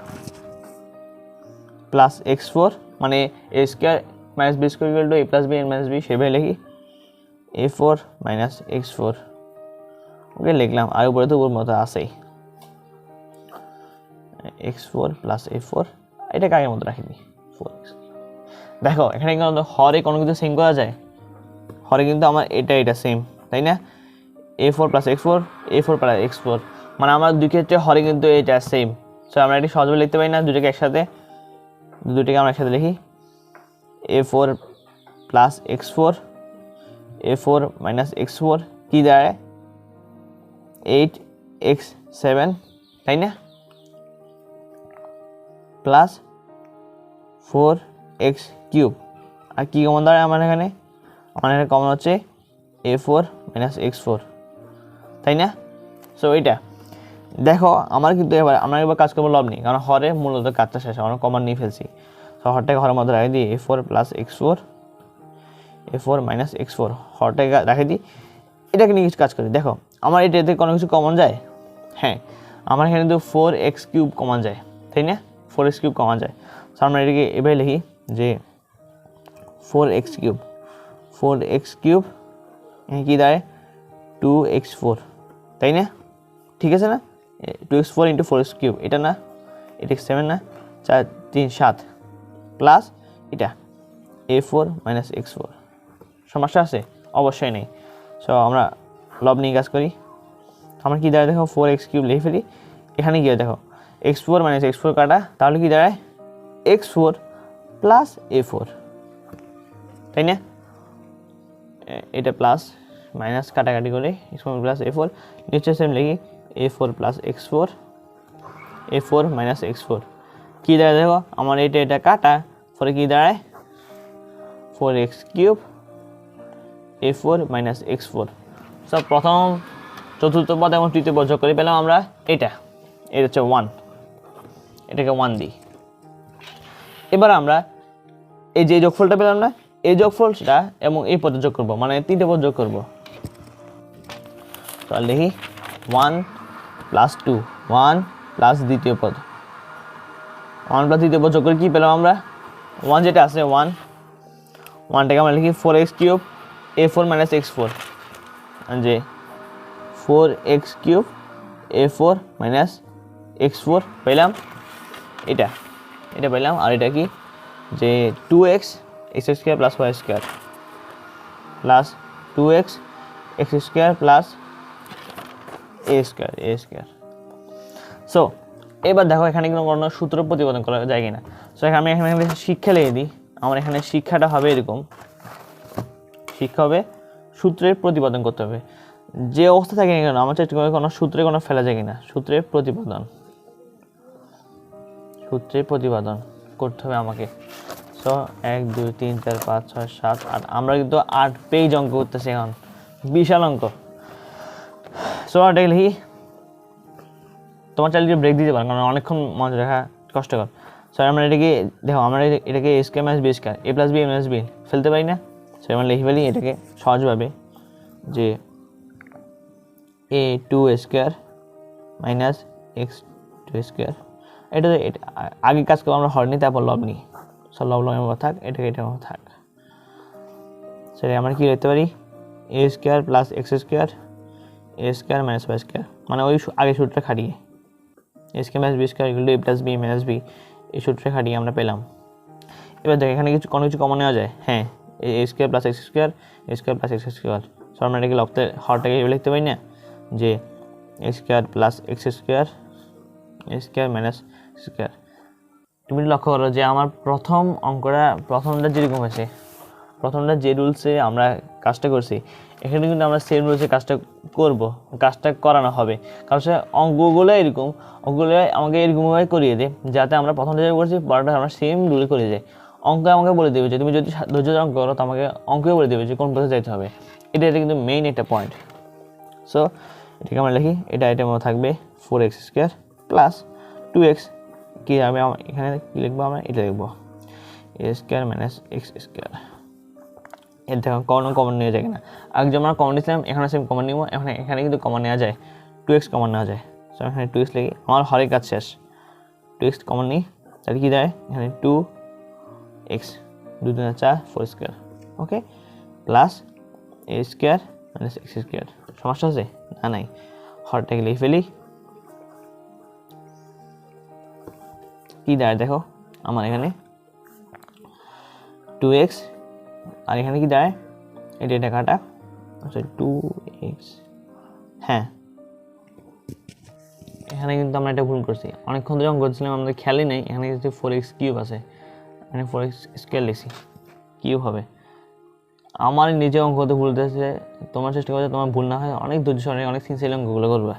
প্লাস x4 মানে a² minus b² equal to a plus b n minus b, সেভাবে লিখি a4 মাইনাস x4। ওকে লিখলাম, আর উপরে তো ওর মতো আছেই x4 প্লাস a4। এটাকে আগের মতো রাখিনি 4x। দেখো এখানে কিন্তু হরে কোনো কিছু সেম করা যায়, হরে কিন্তু আমার এটা সেম, তাই না? a4 plus x4 a4 plus x4, মানে আমার দুই ক্ষেত্রে হরে কিন্তু এটা সেম। সো আমরা এটি সহজভাবে লিখতে পারি না দুটোকে একসাথে, দুটোকে আমরা একসাথে লিখি a4 plus x4 a4 minus x4 কি দাঁড়ায় 8x7, তাই না? প্লাস 4x³ আর কি কমন দাঁড়ায় আমার এখানে কমন হচ্ছে a4 মাইনাস x4, তাই না? সো এটা দেখো আমার কিন্তু আমরা এবার কাজ করবো লব নেই, কারণ হরে মূলত কাজটা শেষ, আমরা কমন নিয়ে ফেলছি। সো হরটাকে হরের মধ্যে রাখে দিই a4 plus x4 a4 minus x4, হরটাকে রাখে দিই। এটাকে নিয়ে কিছু কাজ করি। দেখো আমার এটাতে কোনো কিছু কমন যায়? হ্যাঁ, আমার এখানে কিন্তু 4x³ কমন যায়, তাই না? 4x³ কমন যায়। সো আমরা এটাকে এভাবে লিখি যে 4x³ এখানে কী দাঁড়ায় 2x4, তাই না? ঠিক আছে না? 2x4 ইন্টু 4x³ এটা না, এটা 7 না, 4 3 7 প্লাস এটা a4 মাইনাস x4। সমস্যা আছে? অবশ্যই নেই। সো আমরা লব নিয়ে কাজ করি। আমরা কী দাঁড়ায় দেখো 4x³ লিখে ফেলি, এখানে গিয়ে দেখো x4 মাইনাস x4 কাটা, তাহলে কি দাঁড়ায় x4 প্লাস a4, তাই না? এটা প্লাস মাইনাস কাটাকাটি করে x4 প্লাস a4, নিচে সেম লিখি a4 plus x4 a4 minus x4 কী দাঁড়ায় দেখো আমার এটা কাটা, পরে কী দাঁড়ায় 4x³ a4 মাইনাস x4। সব প্রথম চতুর্থ পদ এবং তৃতীয় পদ যোগ করে পেলাম আমরা এটা হচ্ছে 1, এটাকে 1 দিই। এবার আমরা এই যে যোগফলটা পেলাম না, এই যোগফলটা এবং এই পদে যোগ করবো, মানে তিনটে পদ যোগ করবো। তো লিখি 1 প্লাস 2 1 প্লাস দ্বিতীয় পদ 1 প্লাস দ্বিতীয় পদ যোগ করে কী পেলাম আমরা 1 যেটা আছে 1টাকে আমরা লিখি 4x³ a4 মাইনাস x4, যে 4x³ a4 মাইনাস x4 পেলাম, এটা পেলাম। আর এটা কি যে 2x x² plus y² plus 2x x² plus a²। So এবার দেখো এখানে কিন্তু কোনো সূত্র প্রতিপাদন করা যায় কিনা। সো আমি এখানে শিক্ষা লিখে দিই, আমার এখানে শিক্ষাটা হবে এরকম, শিক্ষা হবে সূত্রের প্রতিপাদন করতে হবে। যে অবস্থা থাকে না কেন আমার চেষ্টা করে কোনো সূত্রে কোনো ফেলা যায় কিনা, সূত্রের প্রতিপাদন করতে হবে আমাকে। সো 1 2 3 4 5 6 7 8, আমরা কিন্তু 8 পেজ অঙ্ক করতেছি এখন, বিশাল অঙ্ক। সো এটাকে লিখি, তোমার চাইলে ব্রেক দিতে পারো কারণ অনেকক্ষণ মনে রাখা কষ্টকর। সো আমরা এটাকে দেখো, আমরা এটাকে a² minus b² a plus b minus b ফেলতে পারি না। সো আমরা লিখে ফেলি এটাকে সহজভাবে যে a2² মাইনাস x2²। এটা আগে কাজ করবো আমরা হর নিই, তারপর লব নিই। সব লব থাক, এটাকে থাক। সেটা আমরা কী লিখতে পারি a square plus x square a square minus y square, মানে ওই আগে সূত্রটা খাটিয়ে a square minus b square equal to a plus b minus b, এই সূত্রটা খাটিয়ে আমরা পেলাম। এবার দেখ এখানে কোনো কিছু কমন নেওয়া যায়, হ্যাঁ a square plus x square a square plus x square, so আমরা এটাকে হরটাকে লিখতে পারি না যে a square plus x square a square minus square. তুমি লক্ষ্য করো যে আমার প্রথমটা যেরকম হয়েছে, প্রথমটা যে রুলসে আমরা কাজটা করছি এখানে কিন্তু আমরা সেম রুলসে কাজটা করানো হবে, কারণ সে অঙ্কগুলো আমাকে এরকমভাবে করিয়ে দেয় যাতে আমরা প্রথমটা যেটা করছি পরেরটা আমরা সেম রুলে করে যাই। অঙ্ক আমাকে বলে দেবে যে তুমি যদি ধৈর্য অঙ্ক করো তো আমাকে অঙ্কও বলে দেবে যে কোন পথে যাইতে হবে, এটা কিন্তু মেইন একটা পয়েন্ট। সো এটাকে আমরা লিখি, এটার মধ্যে থাকবে 4x স্কোয়ার প্লাস 2x, কি আমি এখানে কী লিখবো, আমরা এটা লিখবো এ স্কোয়ার মাইনাস এক্স স্কোয়ার। এর দেখো কমন নেওয়া যায় কিনা, আগে যেমন আমরা কমন নিয়েছিলাম এখানে সেম কমন নিব, এখানে কিন্তু কমন নেওয়া যায়, 2x কমন নেওয়া যায়। সো এখানে 2x লিখি, আমার হরের কাজ শেষ, 2x কমন নিই, তাহলে কী দেয় এখানে 2x 2 2 4 4 square, okay, plus a square minus x square. সমস্যা আছে না? নাই, হরটাকে লিখে ফেলি, কী দেয় দেখো আমার এখানে 2x আর এখানে কি দেয় এটা কাটা, আচ্ছা 2x, হ্যাঁ এখানে কিন্তু আমরা এটা ভুল করছি, অনেকক্ষণ ধরে অঙ্ক করছিলাম আমাদের খেয়ালই নেই, এখানে কিন্তু 4x কিউব আছে, এখানে 4x স্কোয়ার লিখছি, কিউব হবে। আমার নিজে অঙ্ক করতে ভুল হতেছে, তোমার চেষ্টা করছে তোমার ভুল না হয়, অনেক ধৈর্য সঙ্গে অনেক সিনসিয়ারলি অঙ্কগুলো করবে।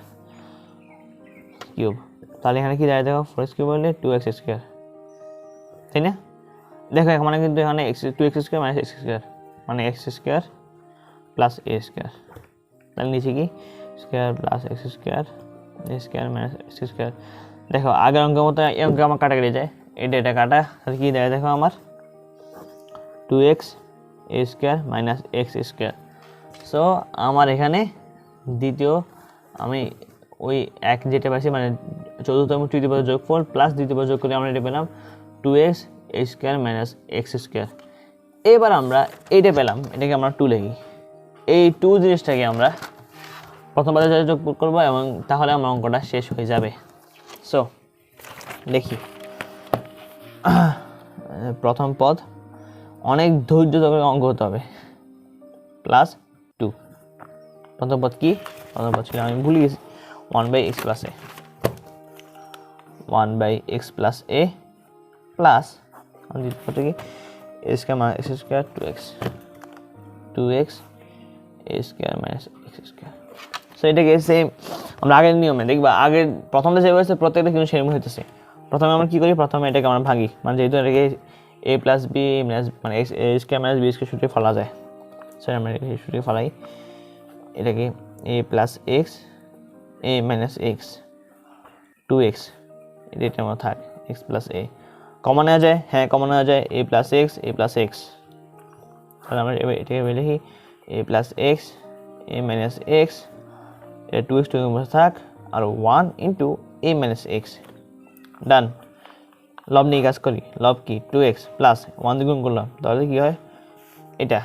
কিউব, তাহলে এখানে কি দেয় দেখো 4x কিউব হলে 2x স্কোয়ার, তাই না? দেখো মানে কিন্তু এখানে 2x square minus x square মানে x square plus a square, তাহলে নিচে কি square plus x square a square minus x square. দেখো আগের অঙ্কের মতো এই অঙ্কে আমার কাটা কেটে যায়, এটা কাটা, তাহলে কী দেয় দেখো আমার 2x a square minus x square. So আমার এখানে দ্বিতীয় আমি ওই এক যেটা পাইছি মানে চতুর্থ তৃতীয় পদের যোগফল প্লাস দ্বিতীয় পদ যোগ করে আমরা এটা পেলাম 2x a square minus x square. এবার আমরা এইটা পেলাম, এটাকে আমরা 2 লিখি, এই 2 জিনিসটাকে আমরা প্রথম পদের সাথে যোগ করবো এবং তাহলে আমার অঙ্কটা শেষ হয়ে যাবে। সো দেখি প্রথম পদ অনেক ধৈর্য ধরে অঙ্ক হতে হবে, প্লাস 2, প্রথম পদ কি, প্রথম পদ ছিল আমি ভুলে গেছি 1/x plus a 1/x plus a plus কত কি a square minus x square 2x a square minus x square. So এটাকে সেম আমরা আগের নিয়মে দেখবা, আগের প্রথমটা যে হয়েছে প্রত্যেকটা কিন্তু সেম হইতেছে। প্রথমে আমরা কী করি, প্রথমে এটাকে আমরা ভাঙি, মানে যেহেতু এটাকে এ প্লাস বি মাইনাস মানে এক্স এ স্কোয়ার মাইনাস বি স্কোয়ার সূত্রে ফেলা যায়, সো আমরা এই সূত্রে ফেলাই, এটাকে এ প্লাস এক্স এ মাইনাস এক্স 2x এটার মধ্যে থাক এক্স প্লাস এ, কমন নেওয়া যায়, হ্যাঁ কমন নেওয়া যায়, এ প্লাস এক্স, তাহলে আমরা এটাকে লিখি এ প্লাস এক্স এ মাইনাস এক্স, এটা 2x 2 মধ্যে থাক আর 1 ইন্টু এ মাইনাস এক্স, ডান। লব নিয়ে কাজ করি, লব কি 2x প্লাস 1 দ্বিগুণ করলাম, তাহলে কী হয় এটা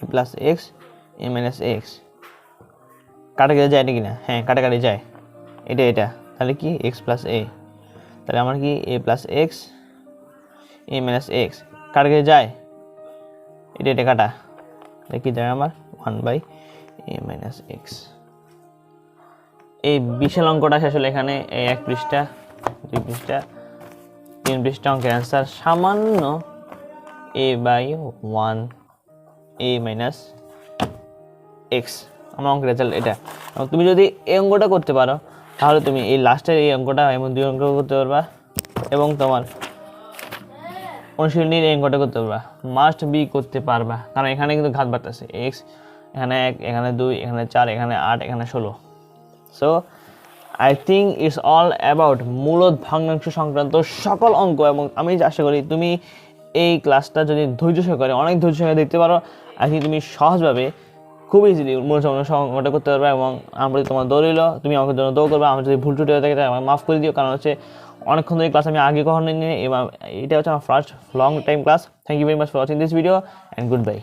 এ প্লাস এক্স এ মাইনাস এক্স, কাটাকাটি যায় নাকি না, হ্যাঁ কাটাকাটি যায়, এটা তাহলে কি এক্স প্লাস এ, তাহলে আমার কি এ প্লাস এক্স এ মাইনাস এক্স, কাটাকাটি যায়, এটা কাটা, তাহলে কি যায় আমার 1/a মাইনাস এক্স। এই বিশাল অঙ্কটা শেষ হলো এখানে, এই 1 পৃষ্ঠা 2 পৃষ্ঠা 3 পৃষ্ঠা অঙ্কের অ্যান্সার সামান্য a/1 a মাইনাস এক্স আমার অঙ্কের রেজাল্ট এটা। তুমি যদি এই অঙ্কটা করতে পারো তাহলে তুমি এই লাস্টের এই অঙ্কটা এবং 2 অঙ্ক করতে পারবা এবং তোমার অনুশীলনীর এই অঙ্কটা করতে পারবা, মাস্ট বি করতে পারবা, কারণ এখানে কিন্তু ঘাত বাড়তেছে, এক্স এখানে 1 এখানে 2 এখানে 4 এখানে 8 এখানে 16। So I think it's all about মূলদ ভগ্নাংশ সংক্রান্ত সকল অঙ্ক, এবং আমি আশা করি তুমি এই ক্লাসটা যদি ধৈর্য সহকারে অনেক ধৈর্য সহকারে দেখতে পারো, আই থিঙ্ক তুমি সহজভাবে খুব ইজিলি মূল অঙ্কটা করতে পারবে। এবং আমরা যদি তোমার দৌড়িল তুমি আমাদের জন্য দৌড় করবে, আমার যদি ভুল টুটি হয়ে থাকে তাহলে আমাকে মাফ করে দিও, কারণ হচ্ছে অনেকক্ষণ ধরে ক্লাস আমি আগে কখনো নিয়ে, এবং এটা হচ্ছে আমার first long time class. Thank you very much for watching this video and good bye.